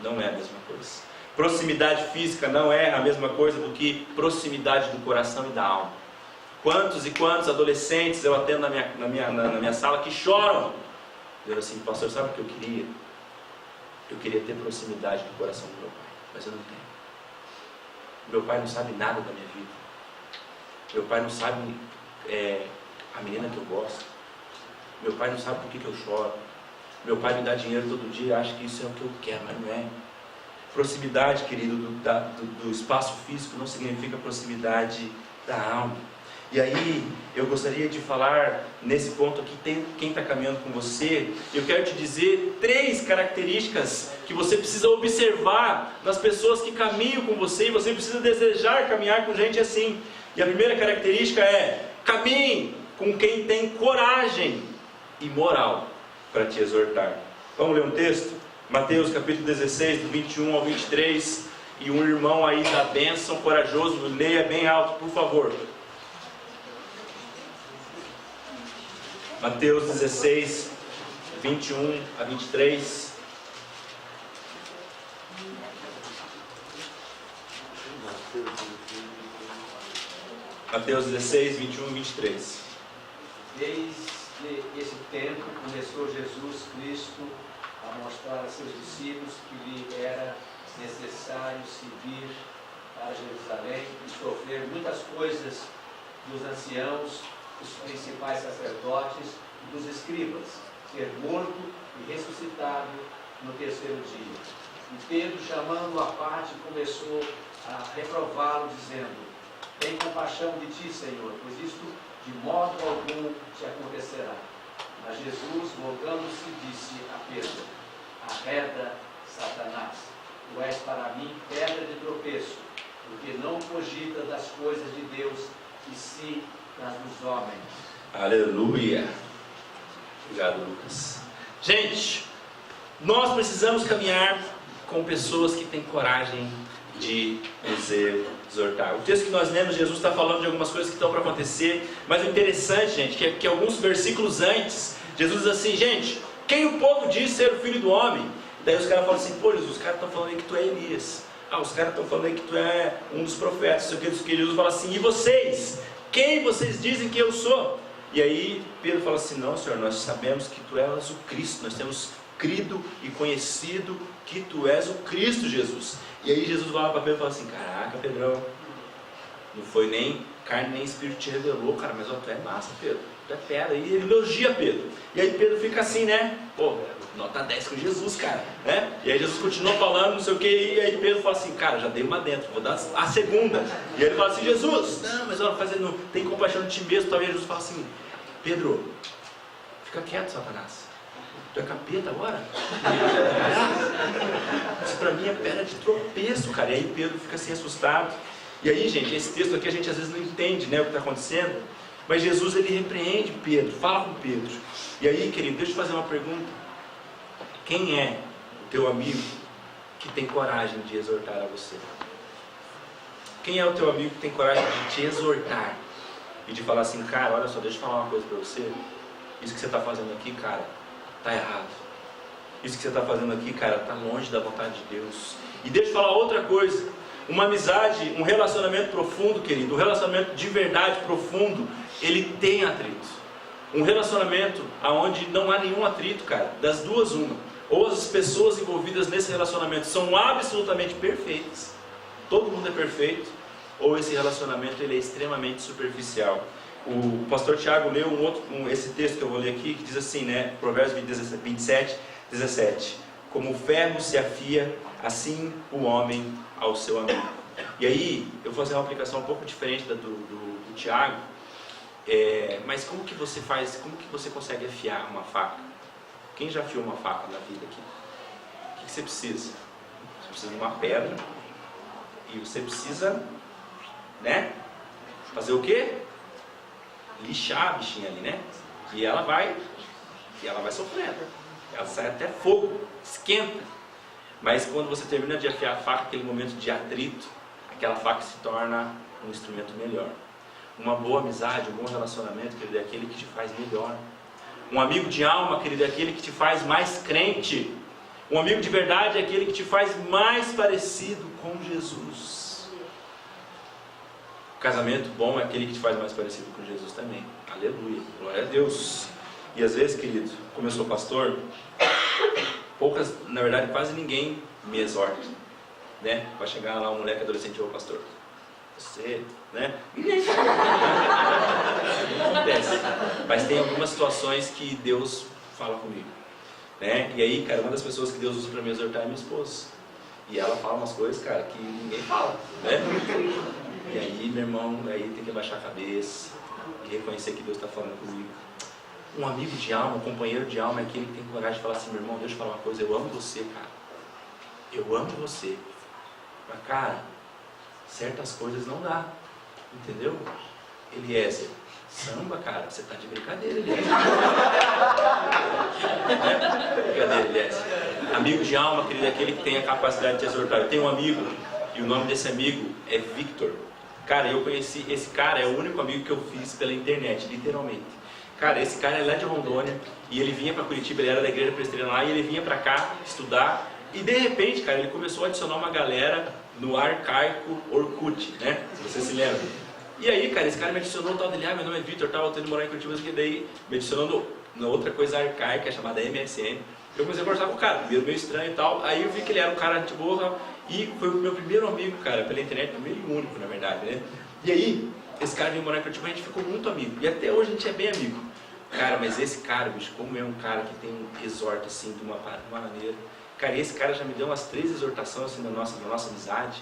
Não é a mesma coisa. Proximidade física não é a mesma coisa do que proximidade do coração e da alma. Quantos e quantos adolescentes eu atendo na minha sala que choram, dizendo assim: pastor, sabe o que eu queria? Eu queria ter proximidade do coração do meu pai, mas eu não tenho. Meu pai não sabe nada da minha vida. Meu pai não sabe a menina que eu gosto. Meu pai não sabe por que eu choro. Meu pai me dá dinheiro todo dia e acha que isso é o que eu quero, mas não é. Proximidade, querido, do espaço físico não significa proximidade da alma. E aí, eu gostaria de falar nesse ponto aqui, quem está caminhando com você. Eu quero te dizer 3 características que você precisa observar nas pessoas que caminham com você, e você precisa desejar caminhar com gente assim. E a primeira característica é: caminhe com quem tem coragem e moral para te exortar. Vamos ler um texto? Mateus capítulo 16, do 21 ao 23. E um irmão aí da bênção, corajoso, leia bem alto, por favor. Mateus 16, 21 a 23. Mateus 16, 21 e 23. Desde esse tempo começou Jesus Cristo a mostrar a seus discípulos que lhe era necessário subir para Jerusalém e sofrer muitas coisas dos anciãos, dos principais sacerdotes e dos escribas, ser morto e ressuscitado no 3º dia. E Pedro, chamando-o à parte, começou a reprová-lo, dizendo: tem compaixão de ti, Senhor, pois isto de modo algum te acontecerá. Mas Jesus, voltando-se, disse a Pedro: arreda, Satanás, tu és para mim pedra de tropeço, porque não cogita das coisas de Deus, e sim das dos homens. Aleluia. Obrigado, Lucas. Gente, nós precisamos caminhar com pessoas que têm coragem de nos exortar. O texto que nós lemos, Jesus está falando de algumas coisas que estão para acontecer, mas o interessante, gente, que alguns versículos antes, Jesus diz assim: gente, quem o povo diz ser o filho do homem? Daí os caras falam assim: pô, Jesus, os caras estão falando aí que tu é Elias. os caras estão falando aí que tu é um dos profetas, isso aqui, Jesus fala assim, e vocês? Quem vocês dizem que eu sou? E aí Pedro fala assim, não, Senhor, nós sabemos que tu és o Cristo, nós temos crido e conhecido que tu és o Cristo, Jesus. E aí Jesus vai lá para Pedro e fala assim, caraca, Pedrão, não foi nem carne nem espírito te revelou, cara, mas ó, tu é massa, Pedro, tu é fera. E ele elogia Pedro. E aí Pedro fica assim, né? Pô, nota 10 com Jesus, cara, né? E aí Jesus continua falando, não sei o que, e aí Pedro fala assim, cara, já dei uma dentro, vou dar a segunda. E aí ele fala assim, Jesus, não, mas ó, fazendo, tem compaixão de ti mesmo. Talvez Jesus fala assim, Pedro, fica quieto, Satanás. Tu é capeta agora? Isso pra mim é pedra de tropeço, cara. E aí Pedro fica assim assustado. E aí, gente, esse texto aqui a gente às vezes não entende, né, o que está acontecendo. Mas Jesus, ele repreende Pedro, fala com Pedro. E aí, querido, deixa eu fazer uma pergunta. Quem é o teu amigo que tem coragem de exortar a você? Quem é o teu amigo que tem coragem de te exortar? E de falar assim, cara, olha só, deixa eu falar uma coisa para você. Isso que você está fazendo aqui, cara, está errado. Isso que você está fazendo aqui, cara, está longe da vontade de Deus. E deixa eu falar outra coisa. Uma amizade, um relacionamento profundo, querido, um relacionamento de verdade profundo, ele tem atrito. Um relacionamento onde não há nenhum atrito, cara, das duas uma. Ou as pessoas envolvidas nesse relacionamento são absolutamente perfeitas, todo mundo é perfeito, ou esse relacionamento ele é extremamente superficial. O pastor Tiago leu esse texto que eu vou ler aqui, que diz assim, né, Provérbios 27, 17. Como o ferro se afia, assim o homem ao seu amigo. E aí, eu vou fazer uma aplicação um pouco diferente do Tiago. Mas como que você faz, como que você consegue afiar uma faca? Quem já afiou uma faca na vida aqui? O que você precisa? Você precisa de uma pedra. E você precisa, né? Fazer o quê? Lixar a bichinha ali, né? E ela vai sofrendo. Ela sai até fogo, esquenta. Mas quando você termina de afiar a faca, aquele momento de atrito, aquela faca se torna um instrumento melhor. Uma boa amizade, um bom relacionamento, querido, é aquele que te faz melhor. Um amigo de alma, querido, é aquele que te faz mais crente. Um amigo de verdade é aquele que te faz mais parecido com Jesus. O casamento bom é aquele que te faz mais parecido com Jesus também. Aleluia, glória a Deus. E às vezes, querido, como eu sou pastor, na verdade quase ninguém me exorta, né? Vai chegar lá um moleque adolescente, ô pastor, você, né? Não acontece. Mas tem algumas situações que Deus fala comigo, né? E aí, cara, uma das pessoas que Deus usa para me exortar é minha esposa. E ela fala umas coisas, cara, que ninguém fala, né? E aí, meu irmão, aí tem que abaixar a cabeça e reconhecer que Deus está falando comigo. Um amigo de alma, um companheiro de alma é aquele que tem coragem de falar assim, meu irmão, deixa eu falar uma coisa, eu amo você, cara. Eu amo você. Mas, cara, certas coisas não dá. Entendeu? Eliezer, samba, cara, você tá de brincadeira, Eliezer. Brincadeira, Eliezer. Amigo de alma, querido, é aquele que tem a capacidade de te exortar. Eu tenho um amigo, e o nome desse amigo é Victor. Cara, eu conheci, esse cara é o único amigo que eu fiz pela internet, literalmente. Cara, esse cara é lá de Rondônia, e ele vinha para Curitiba, ele era da igreja presbiteriana lá, e ele vinha para cá estudar, e de repente, cara, ele começou a adicionar uma galera no arcaico Orkut, né? Se você se lembra. E aí, cara, esse cara me adicionou, tal dele, meu nome é Victor, tal, eu tô indo morar em Curitiba, e daí me adicionou na outra coisa arcaica, chamada MSN. Eu comecei a conversar com o cara, meio estranho e tal, aí eu vi que ele era um cara de boa, e foi o meu primeiro amigo, cara, pela internet, primeiro e único, na verdade, né? E aí, esse cara veio morar em Curitiba, a gente ficou muito amigo, e até hoje a gente é bem amigo. Cara, mas esse cara, bicho, como é um cara que tem um exorto assim, de uma maneira. Cara, esse cara já me deu umas 3 exortações assim da nossa amizade.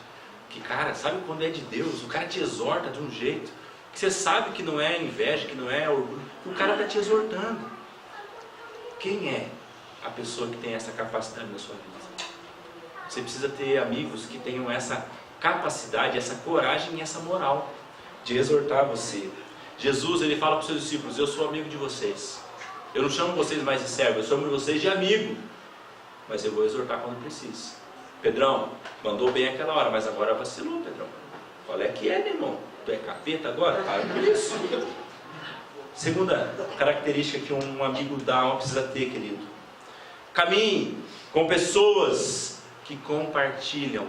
Que, cara, sabe quando é de Deus? O cara te exorta de um jeito que você sabe que não é inveja, que não é orgulho. O cara está te exortando. Quem é a pessoa que tem essa capacidade na sua vida? Você precisa ter amigos que tenham essa capacidade, essa coragem e essa moral de exortar você. Jesus, ele fala para os seus discípulos, eu sou amigo de vocês. Eu não chamo vocês mais de servo, eu chamo vocês de amigo. Mas eu vou exortar quando preciso. Pedrão, mandou bem aquela hora, mas agora vacilou, Pedrão. Qual é que é, meu irmão? Tu é capeta agora? Para com isso. Segunda característica que um amigo da alma precisa ter, querido. Caminhe com pessoas que compartilham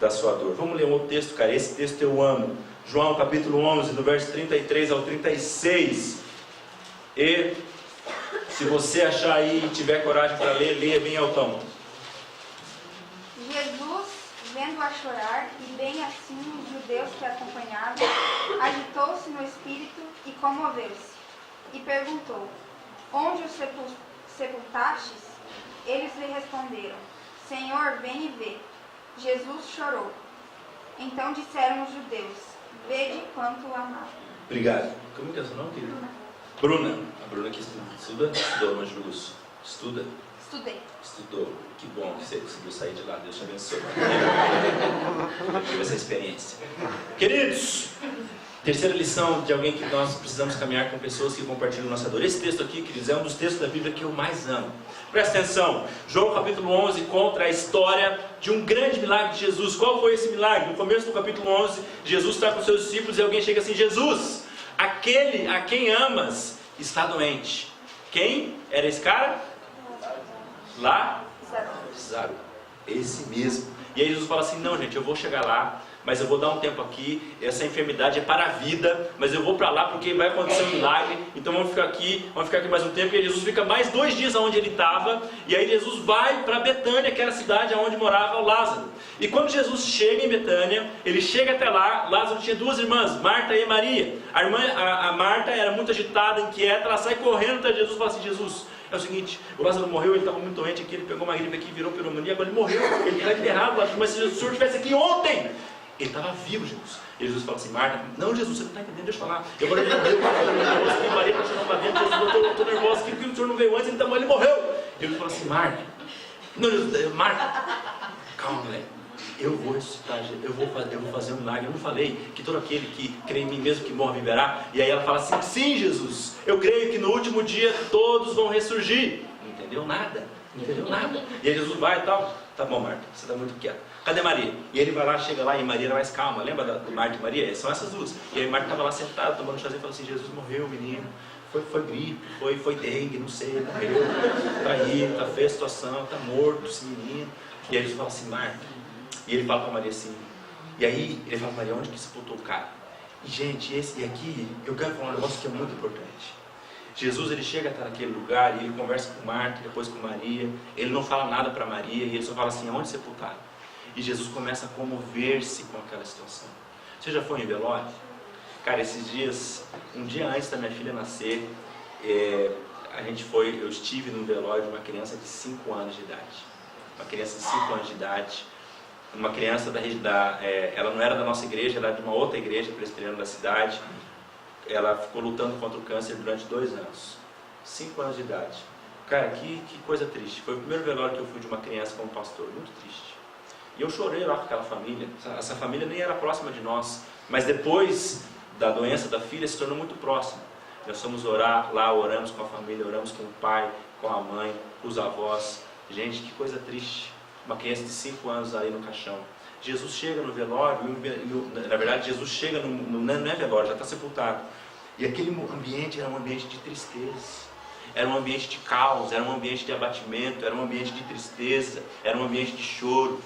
da sua dor. Vamos ler um outro texto, cara. Esse texto eu amo. João capítulo 11, do verso 33 ao 36. E se você achar aí e tiver coragem para ler, leia bem altão. Jesus, vendo-a chorar, e bem assim os judeus que a acompanhavam, agitou-se no espírito e comoveu-se, e perguntou: onde os sepultastes? Eles lhe responderam: Senhor, vem e vê. Jesus chorou. Então disseram os judeus: vede quanto o amava. Obrigado. Como é o seu nome, querido? Bruna. A Bruna que estuda? Estudou no Anjo Lúcio. Estuda? Estudei. Estudou. Que bom que você conseguiu sair de lá. Deus te abençoe. Eu tive essa experiência. Queridos, terceira lição de alguém que nós precisamos caminhar com pessoas que compartilham nossa dor. Esse texto aqui, queridos, é um dos textos da Bíblia que eu mais amo. Presta atenção. João capítulo 11 conta a história de um grande milagre de Jesus. Qual foi esse milagre? No começo do capítulo 11, Jesus está com seus discípulos e alguém chega assim: Jesus, aquele a quem amas está doente. Quem era esse cara? Lázaro. Esse mesmo. E aí Jesus fala assim: não, gente, eu vou chegar lá, mas eu vou dar um tempo aqui. Essa enfermidade é para a vida, mas eu vou para lá porque vai acontecer um milagre. Então vamos ficar aqui mais um tempo. E aí Jesus fica mais 2 dias onde ele estava. E aí Jesus vai para Betânia, que era a cidade onde morava o Lázaro. E quando Jesus chega em Betânia, ele chega até lá. Lázaro tinha 2 irmãs, Marta e Maria. A Marta era muito agitada, inquieta. Ela sai correndo até Jesus e fala assim: Jesus, é o seguinte, o Lázaro morreu, ele estava muito doente aqui, ele pegou uma gripe aqui, virou pneumonia, agora ele morreu, ele está enterrado, mas se o senhor estivesse aqui ontem, ele estava vivo, Jesus. E Jesus fala assim: Marta, não, Jesus, você não está entendendo, deixa eu falar. Eu agora ele morreu, Maria está chorando lá dentro, Jesus, eu estou nervoso aqui, porque o senhor não veio antes, ele morreu. Jesus fala assim: Marta, não, Jesus, Marta, calma, moleque. Eu vou ressuscitar, eu vou fazer um milagre. Eu não falei que todo aquele que crê em mim, mesmo que morra, viverá? E aí ela fala assim: sim, Jesus, eu creio que no último dia todos vão ressurgir. Não entendeu nada, não entendeu nada. E aí Jesus vai e tal: tá bom, Marta, você está muito quieta. Cadê Maria? E ele vai lá, chega lá, e Maria era mais calma. Lembra de Marta e Maria? São essas duas. E aí Marta estava lá sentada, tomando chazinho, e falou assim: Jesus morreu, menino. Foi gripe, foi dengue, não sei, morreu. Tá aí, tá feia a situação, tá morto esse menino. E aí Jesus fala assim: Marta. E ele fala para Maria assim, e aí ele fala: Maria, onde que sepultou o cara? E gente, e aqui eu quero falar um negócio que é muito importante. Jesus, ele chega até naquele lugar e ele conversa com Marta, depois com Maria. Ele não fala nada para Maria e ele só fala assim: aonde sepultaram? E Jesus começa a comover-se com aquela situação. Você já foi em velório? Cara, esses dias, um dia antes da minha filha nascer, eu estive num velório de uma criança de 5 anos de idade. Uma criança de 5 anos de idade. Uma criança ela não era da nossa igreja, ela era de uma outra igreja presbiteriana da cidade. Ela ficou lutando contra o câncer durante 2 anos. 5 anos de idade. Cara, que coisa triste. Foi o primeiro velório que eu fui de uma criança como pastor. Muito triste. E eu chorei lá com aquela família. Essa família nem era próxima de nós. Mas depois da doença da filha, se tornou muito próxima. Nós fomos orar lá, oramos com a família, oramos com o pai, com a mãe, com os avós. Gente, que coisa triste. Uma criança de 5 anos aí no caixão. Jesus chega no velório, na verdade Jesus chega não é velório, já está sepultado. E aquele ambiente era um ambiente de tristeza, era um ambiente de caos, era um ambiente de abatimento, era um ambiente de tristeza, era um ambiente de choro.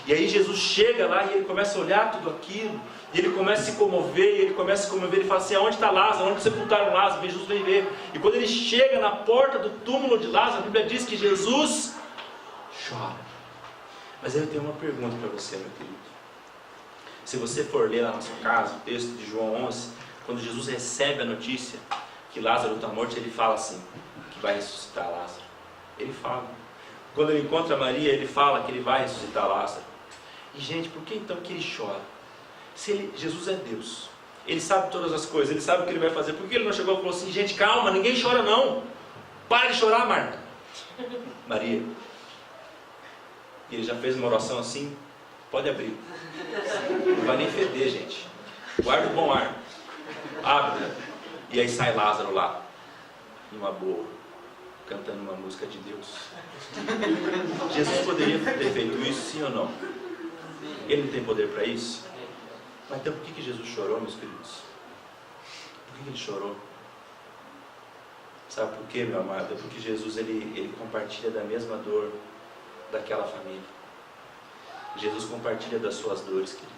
E aí Jesus chega lá e ele começa a olhar tudo aquilo, e ele começa a se comover, e fala assim: aonde está Lázaro? Onde sepultaram Lázaro? Jesus vem ver. E quando ele chega na porta do túmulo de Lázaro, a Bíblia diz que Jesus chora. Mas aí eu tenho uma pergunta para você, meu querido. Se você for ler lá na sua casa o texto de João 11, quando Jesus recebe a notícia que Lázaro está morto, ele fala assim, que vai ressuscitar Lázaro. Ele fala. Quando ele encontra Maria, ele fala que ele vai ressuscitar Lázaro. E gente, por que então que ele chora? Jesus é Deus, ele sabe todas as coisas, ele sabe o que ele vai fazer. Por que ele não chegou e falou assim: gente, calma, ninguém chora não, para de chorar, Marta. Maria. E ele já fez uma oração assim: pode abrir, não vai nem feder, gente, guarda o bom ar, abre. E aí sai Lázaro lá, numa boa, cantando uma música de Deus. Jesus poderia ter feito isso, sim ou não? Ele não tem poder para isso? Mas então por que Jesus chorou, meus queridos? Por que ele chorou? Sabe por quê, meu amado? É porque Jesus ele compartilha da mesma dor daquela família. Jesus compartilha das suas dores, querido.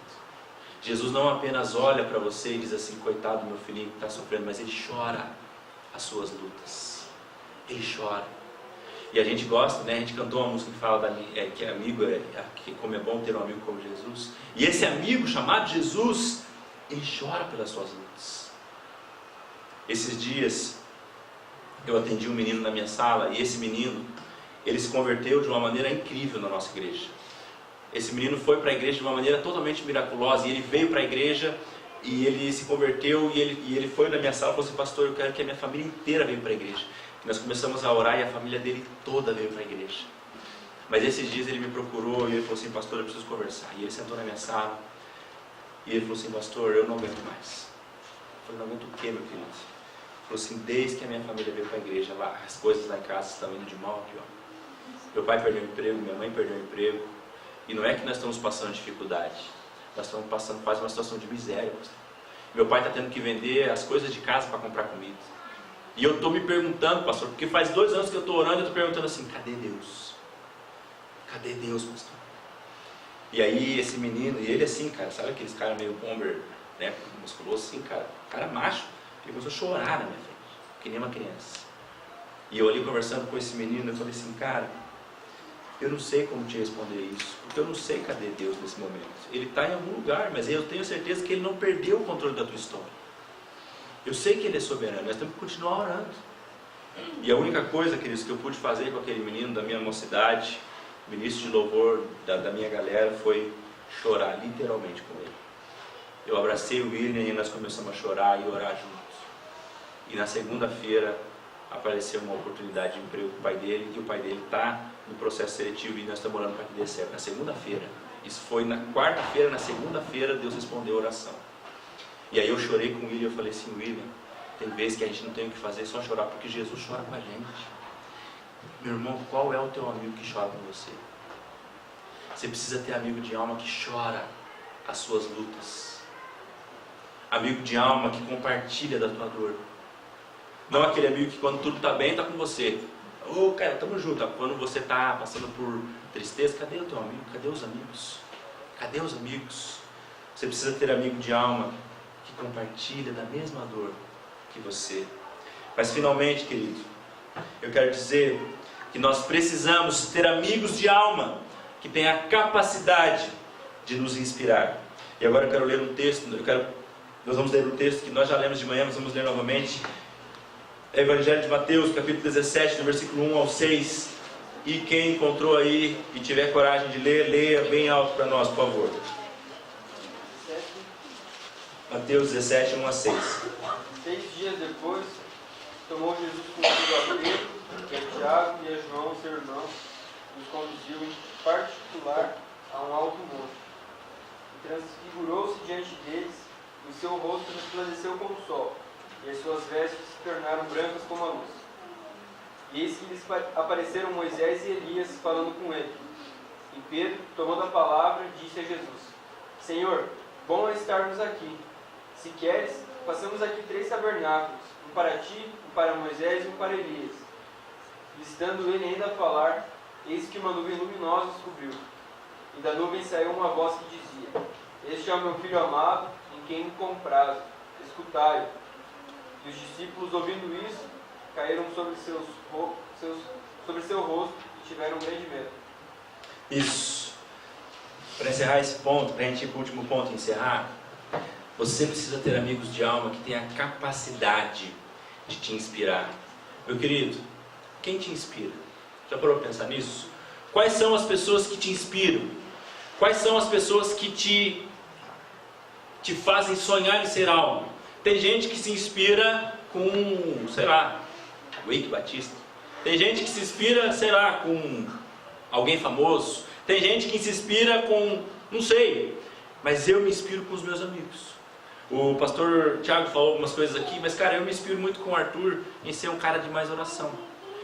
Jesus não apenas olha para você e diz assim, coitado do meu filhinho que está sofrendo, mas Ele chora as suas lutas. Ele chora. E a gente gosta, né? A gente cantou uma música que fala que amigo que como é bom ter um amigo como Jesus. E esse amigo chamado Jesus, ele chora pelas suas lutas. Esses dias eu atendi um menino na minha sala e esse menino, ele se converteu de uma maneira incrível na nossa igreja. Esse menino foi para a igreja de uma maneira totalmente miraculosa, e ele veio para a igreja e ele se converteu e ele foi na minha sala e falou assim, pastor, eu quero que a minha família inteira venha para a igreja. E nós começamos a orar e a família dele toda veio para a igreja. Mas esses dias ele me procurou e ele falou assim, pastor, eu preciso conversar. E ele sentou na minha sala e ele falou assim, pastor, eu não aguento mais. Eu falei, não aguento o quê, meu querido? Ele falou assim, desde que a minha família veio para a igreja, lá, as coisas lá em casa estão indo de mal aqui, ó. Meu pai perdeu o emprego, minha mãe perdeu o emprego. E não é que nós estamos passando dificuldade, nós estamos passando quase uma situação de miséria. Meu pai está tendo que vender as coisas de casa para comprar comida. E eu estou me perguntando, pastor, porque faz 2 anos que eu estou orando e eu estou perguntando assim, cadê Deus? Cadê Deus, pastor? E aí esse menino, e ele assim, cara, sabe aqueles caras meio bomber, né, musculoso assim, cara macho, ele começou a chorar na minha frente, que nem uma criança. E eu ali conversando com esse menino, eu falei assim, cara, eu não sei como te responder isso, porque eu não sei cadê Deus nesse momento. Ele está em algum lugar, mas eu tenho certeza que Ele não perdeu o controle da tua história. Eu sei que Ele é soberano, nós temos que continuar orando. E a única coisa, queridos, que eu pude fazer com aquele menino da minha mocidade, ministro de louvor da minha galera, foi chorar literalmente com ele. Eu abracei o William e nós começamos a chorar e orar juntos. E na segunda-feira apareceu uma oportunidade de emprego com o pai dele, e o pai dele está no processo seletivo e nós estamos orando para que dê certo. Na segunda-feira, isso foi na quarta-feira, na segunda-feira Deus respondeu a oração. E aí eu chorei com o William e eu falei assim, William, tem vezes que a gente não tem o que fazer, só chorar, porque Jesus chora com a gente. Meu irmão, qual é o teu amigo que chora com você? Você precisa ter amigo de alma que chora as suas lutas. Amigo de alma que compartilha da tua dor. Não aquele amigo que quando tudo está bem, está com você. Ô, cara, tamo junto. Quando você está passando por tristeza, cadê o teu amigo? Cadê os amigos? Cadê os amigos? Você precisa ter amigo de alma que compartilha da mesma dor que você. Mas finalmente, querido, eu quero dizer que nós precisamos ter amigos de alma que tenham a capacidade de nos inspirar. E agora eu quero ler um texto, nós vamos ler um texto que nós já lemos de manhã, mas vamos ler novamente. Evangelho de Mateus, capítulo 17, do versículo 1 ao 6. E quem encontrou aí e tiver coragem de ler, leia bem alto para nós, por favor. Mateus 17, 1 a 6. 6 dias depois, tomou Jesus consigo a Pedro, a Tiago e a João, seu irmão, e os conduziu em particular a um alto monte. E transfigurou-se diante deles, e o seu rosto resplandeceu como o sol, e as suas vestes se tornaram brancas como a luz. E eis que lhes apareceram Moisés e Elias falando com ele. E Pedro, tomando a palavra, disse a Jesus: Senhor, bom é estarmos aqui. Se queres, façamos aqui 3 tabernáculos, um para ti, um para Moisés e um para Elias. E estando ele ainda a falar, eis que uma nuvem luminosa os cobriu. E da nuvem saiu uma voz que dizia: Este é o meu filho amado, em quem me comprazo, escutai-o. E os discípulos, ouvindo isso, caíram sobre seu rosto e tiveram um grande medo. Isso. Para encerrar esse ponto, para a gente ir para o último ponto e encerrar, você precisa ter amigos de alma que tenham a capacidade de te inspirar. Meu querido, quem te inspira? Já parou para pensar nisso? Quais são as pessoas que te inspiram? Quais são as pessoas que te fazem sonhar em ser algo? Tem gente que se inspira com, sei lá, o Eike Batista. Tem gente que se inspira, sei lá, com alguém famoso. Tem gente que se inspira com, não sei, mas eu me inspiro com os meus amigos. O pastor Tiago falou algumas coisas aqui, mas cara, eu me inspiro muito com o Arthur em ser um cara de mais oração.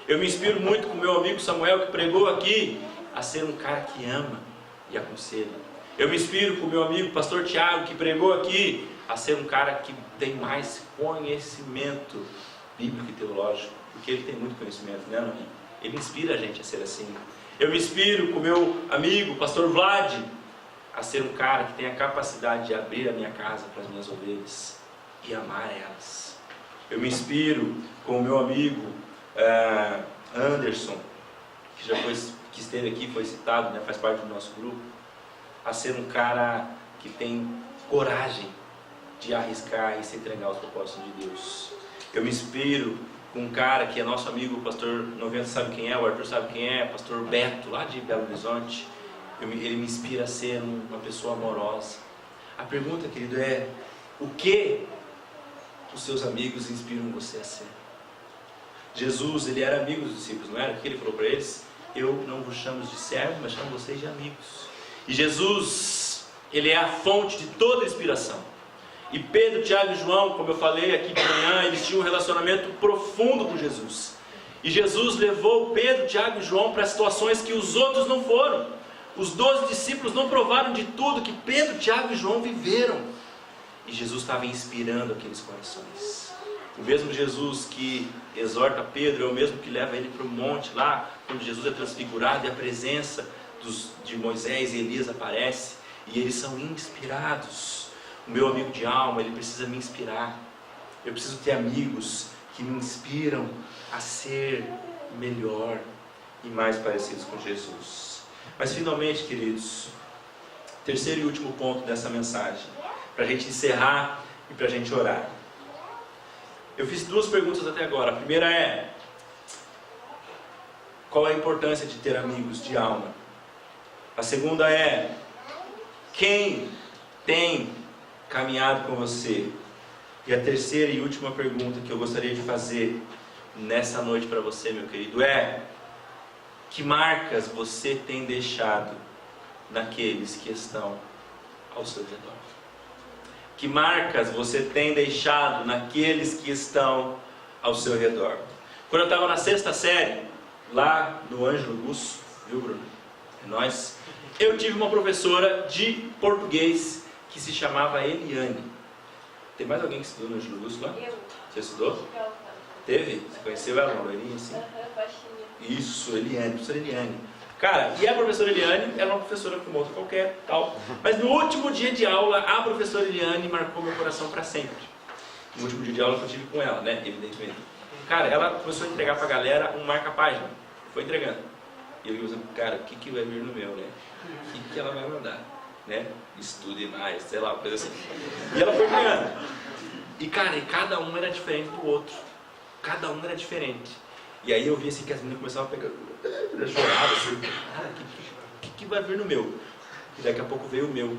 Eu me inspiro muito com o meu amigo Samuel, que pregou aqui, a ser um cara que ama e aconselha. Eu me inspiro com o meu amigo pastor Tiago, que pregou aqui, a ser um cara que tem mais conhecimento bíblico e teológico, porque ele tem muito conhecimento, né, não? Ele inspira a gente a ser assim. Eu me inspiro com o meu amigo pastor Vlad, a ser um cara que tem a capacidade de abrir a minha casa para as minhas ovelhas e amar elas. Eu me inspiro com o meu amigo Anderson, que esteve aqui, foi citado, né, faz parte do nosso grupo, a ser um cara que tem coragem de arriscar e se entregar aos propósitos de Deus. Eu me inspiro com um cara que é nosso amigo, o pastor 90 sabe quem é, o Arthur sabe quem é, o pastor Beto, lá de Belo Horizonte. Ele me inspira a ser uma pessoa amorosa. A pergunta, querido, é: o que os seus amigos inspiram você a ser? Jesus, ele era amigo dos discípulos, não era? O que ele falou para eles? Eu não vos chamo de servos, mas chamo vocês de amigos. E Jesus, ele é a fonte de toda inspiração. E Pedro, Tiago e João, como eu falei aqui de manhã, eles tinham um relacionamento profundo com Jesus. E Jesus levou Pedro, Tiago e João para situações que os outros não foram. Os 12 discípulos não provaram de tudo que Pedro, Tiago e João viveram. E Jesus estava inspirando aqueles corações. O mesmo Jesus que exorta Pedro é o mesmo que leva ele para o monte lá, quando Jesus é transfigurado e a presença de Moisés e Elias aparece. E eles são inspirados. O meu amigo de alma, ele precisa me inspirar. Eu preciso ter amigos que me inspiram a ser melhor e mais parecidos com Jesus. Mas finalmente, queridos, terceiro e último ponto dessa mensagem, para a gente encerrar e para a gente orar. Eu fiz duas perguntas até agora. A primeira é: qual é a importância de ter amigos de alma? A segunda é: quem tem caminhado com você? E a terceira e última pergunta que eu gostaria de fazer nessa noite para você, meu querido, é: que marcas você tem deixado naqueles que estão ao seu redor? Que marcas você tem deixado naqueles que estão ao seu redor? Quando eu estava na 6ª série, lá no Ângelo Gusso, viu, Bruno? É nóis. Eu tive uma professora de português que se chamava Eliane. Tem mais alguém que estudou no Ângelo Gusso lá? Eu. Você estudou? Eu. Teve? Você conheceu ela, uma loirinha assim? Baixinha. Isso, Eliane, professora Eliane. Cara, e a professora Eliane era uma professora como outra qualquer, tal. Mas no último dia de aula, a professora Eliane marcou meu coração para sempre. No último dia de aula que eu tive com ela, né? Evidentemente. Cara, ela começou a entregar pra galera um marca-página. Foi entregando. E eu pensando, cara, o que vai vir no meu, né? O que ela vai mandar, né? Estude mais, sei lá, coisa assim. E ela foi entregando. E cara, e cada um era diferente do outro. Cada um era diferente. E aí eu vi assim que as meninas começavam a pegar, eu chorava assim, cara, o que vai vir no meu? E daqui a pouco veio o meu.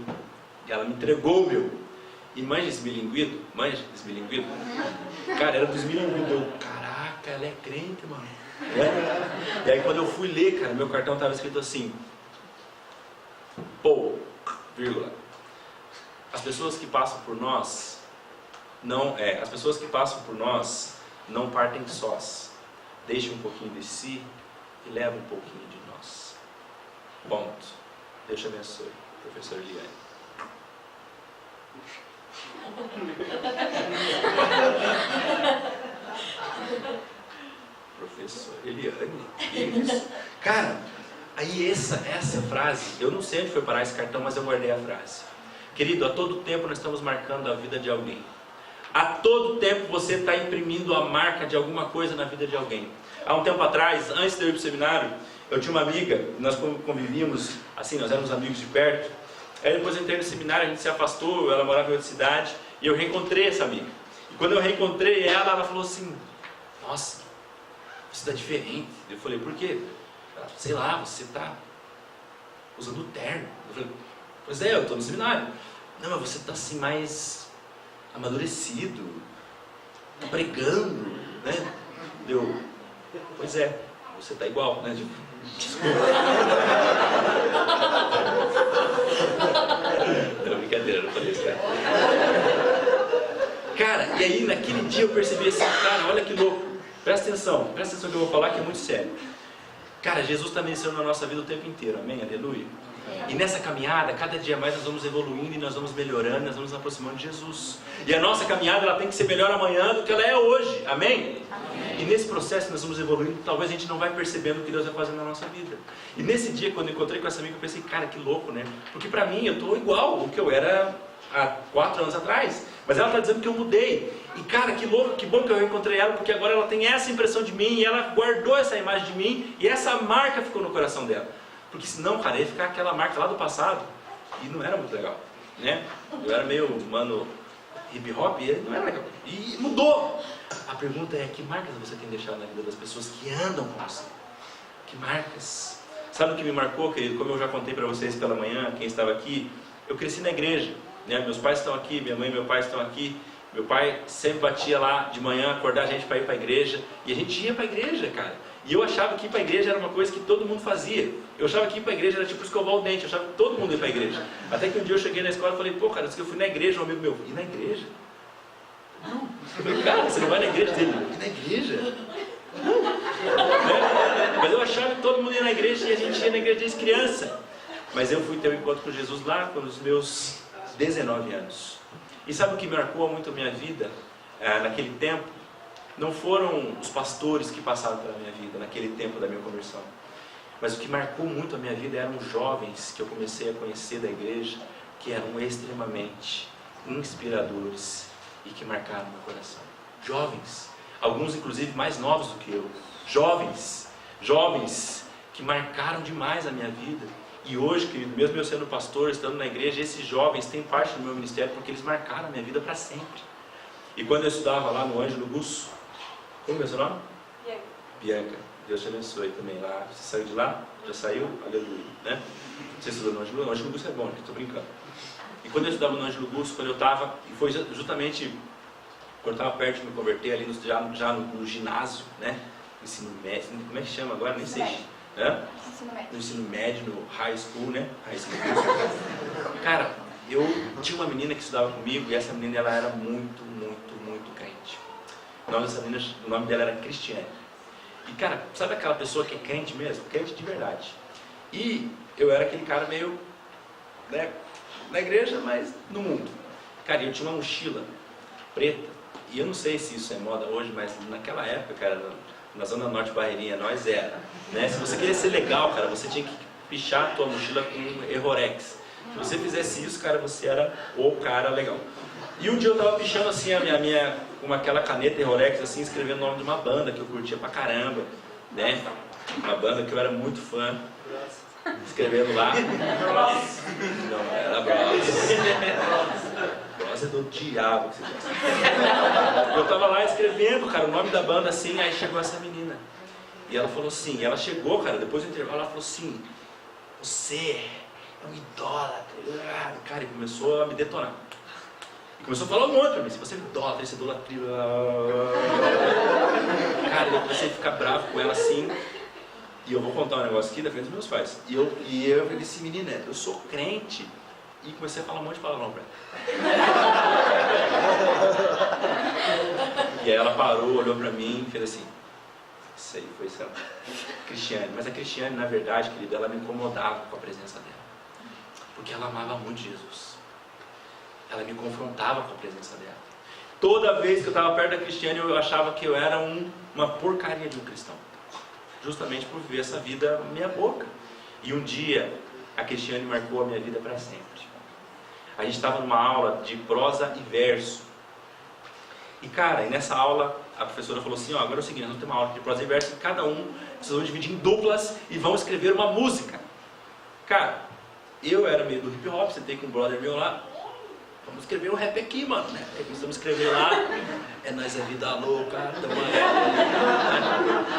E ela me entregou o meu. E manja esse bilinguido? Manja esse bilinguido? Cara, era dos bilinguidos. Eu, caraca, ela é crente, mano. É? E aí quando eu fui ler, cara, meu cartão estava escrito assim: pô, vírgula. As pessoas que passam por nós não partem sós. Deixa um pouquinho de si e leva um pouquinho de nós. Ponto. Deus te abençoe, professor Eliane. Professor Eliane. Isso. Cara, aí essa frase, eu não sei onde foi parar esse cartão, mas eu guardei a frase. Querido, a todo tempo nós estamos marcando a vida de alguém. A todo tempo você está imprimindo a marca de alguma coisa na vida de alguém. Há um tempo atrás, antes de eu ir para o seminário, eu tinha uma amiga, nós convivíamos, assim, nós éramos amigos de perto. Aí depois eu entrei no seminário, a gente se afastou, ela morava em outra cidade, e eu reencontrei essa amiga. E quando eu reencontrei ela falou assim: nossa, você está diferente. Eu falei: por quê? Ela, sei lá, você está usando terno. Eu falei: pois é, eu estou no seminário. Não, mas você está assim mais amadurecido, tá pregando, né? Deu, pois é, você tá igual, né? Desculpa. Não, brincadeira, não falei isso, cara. Cara, e aí naquele dia eu percebi assim, cara, olha que louco. Presta atenção que eu vou falar, que é muito sério. Cara, Jesus está mencionando na nossa vida o tempo inteiro, amém? Aleluia. E nessa caminhada, cada dia mais nós vamos evoluindo e nós vamos melhorando, nós vamos nos aproximando de Jesus. E a nossa caminhada, ela tem que ser melhor amanhã do que ela é hoje. Amém? E nesse processo nós vamos evoluindo, talvez a gente não vai percebendo o que Deus vai fazendo na nossa vida. E nesse dia, quando eu encontrei com essa amiga, eu pensei, cara, que louco, né? Porque pra mim, eu tô igual ao que eu era há 4 anos atrás. Mas ela está dizendo que eu mudei. E cara, que louco, que bom que eu encontrei ela, porque agora ela tem essa impressão de mim, e ela guardou essa imagem de mim, e essa marca ficou no coração dela. Porque senão, cara, ia ficar aquela marca lá do passado, e não era muito legal, né? Eu era meio, mano, hip hop, e não era legal. E mudou. A pergunta é, que marcas você tem deixado na vida das pessoas que andam com você? Que marcas? Sabe o que me marcou, querido? Como eu já contei para vocês pela manhã, quem estava aqui, eu cresci na igreja, né? Meus pais estão aqui, minha mãe e meu pai estão aqui. Meu pai sempre batia lá de manhã, acordar a gente para ir para a igreja. E a gente ia para a igreja, cara. E eu achava que ir para a igreja era uma coisa que todo mundo fazia. Eu achava que ir para a igreja era tipo escovar o dente. Eu achava que todo mundo ia para a igreja. Até que um dia eu cheguei na escola e falei, pô, cara, eu fui na igreja, um amigo meu. E na igreja? Não. Eu falei, cara, você não vai na igreja dele? E na igreja? Não. Né? Mas eu achava que todo mundo ia na igreja e a gente ia na igreja desde criança. Mas eu fui ter um encontro com Jesus lá com os meus 19 anos. E sabe o que marcou muito a minha vida naquele tempo? Não foram os pastores que passaram pela minha vida naquele tempo da minha conversão. Mas o que marcou muito a minha vida eram os jovens que eu comecei a conhecer da igreja, que eram extremamente inspiradores e que marcaram meu coração. Jovens, alguns inclusive mais novos do que eu. Jovens que marcaram demais a minha vida. E hoje, querido, mesmo eu sendo pastor, estando na igreja, esses jovens têm parte do meu ministério porque eles marcaram a minha vida para sempre. E quando eu estudava lá no Ângelo Gusso, como é o seu nome? Bianca. Deus te abençoe também lá. Você saiu de lá? Já saiu? Aleluia, né? Você estudou no Ângelo? O Ângelo Gusso é bom, estou brincando. E quando eu estudava no Ângelo Gusso, quando eu estava, e foi justamente quando eu estava perto de me converter ali já no ginásio, né? Ensino médio, como é que chama agora? Nem sei. No ensino médio, no high school, né? High school. Cara, eu tinha uma menina que estudava comigo e essa menina ela era muito crente. O nome dela era Cristiane. E cara, sabe aquela pessoa que é crente mesmo? Crente de verdade. E eu era aquele cara meio, né, na igreja, mas no mundo. Cara, eu tinha uma mochila preta. E eu não sei se isso é moda hoje, mas naquela época, cara, na Zona Norte Barreirinha, nós era, né? Se você queria ser legal, cara, você tinha que pichar a tua mochila com Errorex. Se você fizesse isso, cara, você era o cara legal. E um dia eu tava pichando assim com aquela caneta Errorex, assim, escrevendo o nome de uma banda que eu curtia pra caramba, né? Uma banda que eu era muito fã. Escrevendo lá. Não, era Bros. Bros é do diabo que você gosta. Eu tava lá escrevendo, cara, o nome da banda assim, aí chegou essa menina. E ela falou assim, ela chegou, cara, depois do intervalo, ela falou assim, você é um idólatra. Cara, e começou a me detonar. E começou a falar um monte pra mim, se você é idólatra, isso é idolatria. Cara, eu comecei a ficar bravo com ela assim. E eu vou contar um negócio aqui da frente dos meus pais. E eu falei assim, menina, eu sou crente. E comecei a falar um monte de palavrão pra ela. E aí ela parou, olhou pra mim e fez assim. Isso aí foi isso. Cristiane. Mas a Cristiane, na verdade, querida, ela me incomodava com a presença dela. Porque ela amava muito Jesus. Ela me confrontava com a presença dela. Toda vez que eu estava perto da Cristiane, eu achava que eu era uma porcaria de um cristão. Justamente por viver essa vida meia boca. E um dia, a Cristiane marcou a minha vida para sempre. A gente estava numa aula de prosa e verso. E cara, nessa aula, a professora falou assim, ó, agora é o seguinte, nós vamos ter uma aula de prosa e verso, e cada um, vocês vão dividir em duplas e vão escrever uma música. Cara, eu era meio do hip hop, sentei com um brother meu lá, vamos escrever um rap aqui, mano, né? Aí começamos a escrever lá, é nós é vida louca,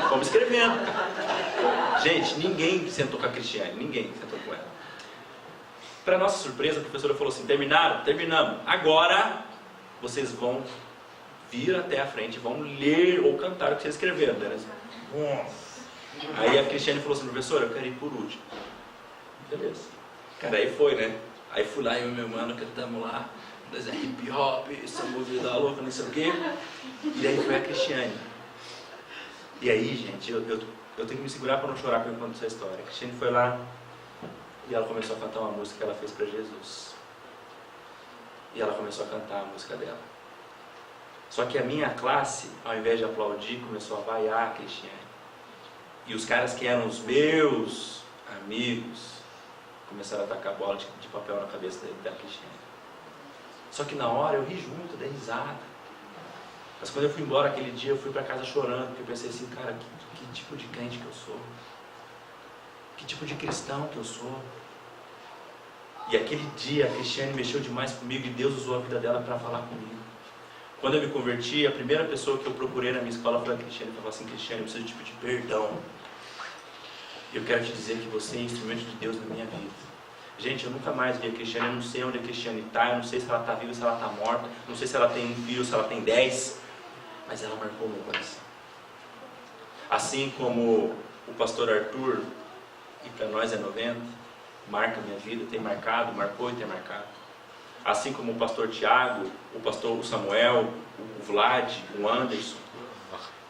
vamos escrevendo. Gente, ninguém sentou com a Cristiane, ninguém sentou com ela. Para nossa surpresa, a professora falou assim, terminaram? Terminamos. Agora, vocês vão vir até a frente, vão ler ou cantar o que vocês escreveram. Aí a Cristiane falou assim, professora, eu quero ir por último. Beleza. Cara, aí foi, né? Aí fui lá, eu e meu mano cantamos lá, nós é hip hop, somos vida louca, não sei o quê. E aí foi a Cristiane. E aí, gente, eu tenho que me segurar para não chorar quando eu conto essa história. A Cristiane foi lá, E ela começou a cantar uma música que ela fez para Jesus. E ela começou a cantar a música dela. Só que a minha classe, ao invés de aplaudir, começou a vaiar a Cristiane. E os caras que eram os meus amigos começaram a tacar bola de papel na cabeça da Cristiane. Só que na hora eu ri junto, dei risada. Mas quando eu fui embora aquele dia, eu fui para casa chorando, porque eu pensei assim, cara, que tipo de crente que eu sou? Que tipo de cristão que eu sou? E aquele dia a Cristiane mexeu demais comigo e Deus usou a vida dela para falar comigo. Quando eu me converti, a primeira pessoa que eu procurei na minha escola foi a Cristiane. Eu falava assim, Cristiane, eu preciso de tipo de perdão. Eu quero te dizer que você é instrumento de Deus na minha vida. Gente, eu nunca mais vi a Cristiane, eu não sei onde a Cristiane está, eu não sei se ela está viva, se ela está morta, não sei se ela tem um filho, se ela tem 10, mas ela marcou meu coração. Assim como o pastor Arthur, e para nós é 90, marca minha vida, tem marcado, marcou e tem marcado. Assim como o pastor Tiago, o pastor Samuel, o Vlad, o Anderson,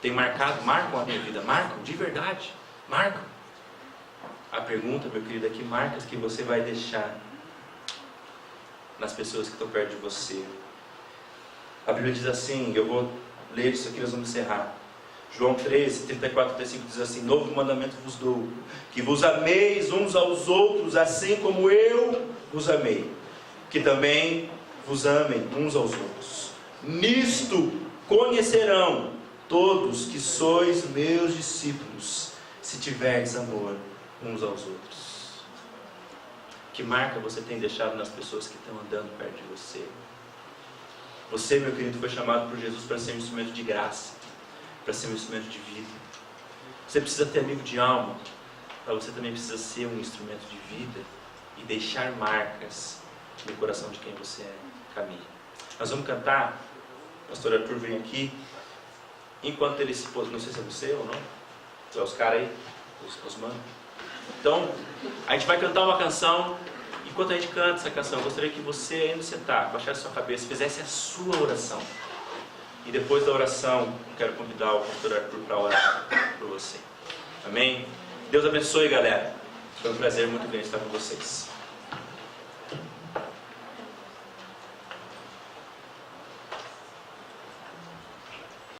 tem marcado, marcam a minha vida, marcam, de verdade, marcam. A pergunta, meu querido, é que marcas que você vai deixar nas pessoas que estão perto de você. A Bíblia diz assim, eu vou ler isso aqui, nós vamos encerrar. João 13, 34, 35 diz assim, novo mandamento vos dou, que vos ameis uns aos outros, assim como eu vos amei, que também vos amem uns aos outros. Nisto conhecerão todos que sois meus discípulos, se tiverdes amor uns aos outros. Que marca você tem deixado nas pessoas que estão andando perto de você? Você, meu querido, foi chamado por Jesus para ser um instrumento de graça, para ser um instrumento de vida. Você precisa ter amigo de alma, mas você também precisa ser um instrumento de vida e deixar marcas no coração de quem você caminha. Nós vamos cantar, o pastor Arthur vem aqui, enquanto ele se pôs, não sei se é você ou não, é os caras aí, os manos. Então, a gente vai cantar uma canção. Enquanto a gente canta essa canção, eu gostaria que você, ainda sentado, baixasse sua cabeça, fizesse a sua oração. E depois da oração, eu quero convidar o pastor Arthur para orar por você. Amém? Deus abençoe, galera. Foi um prazer muito grande estar com vocês.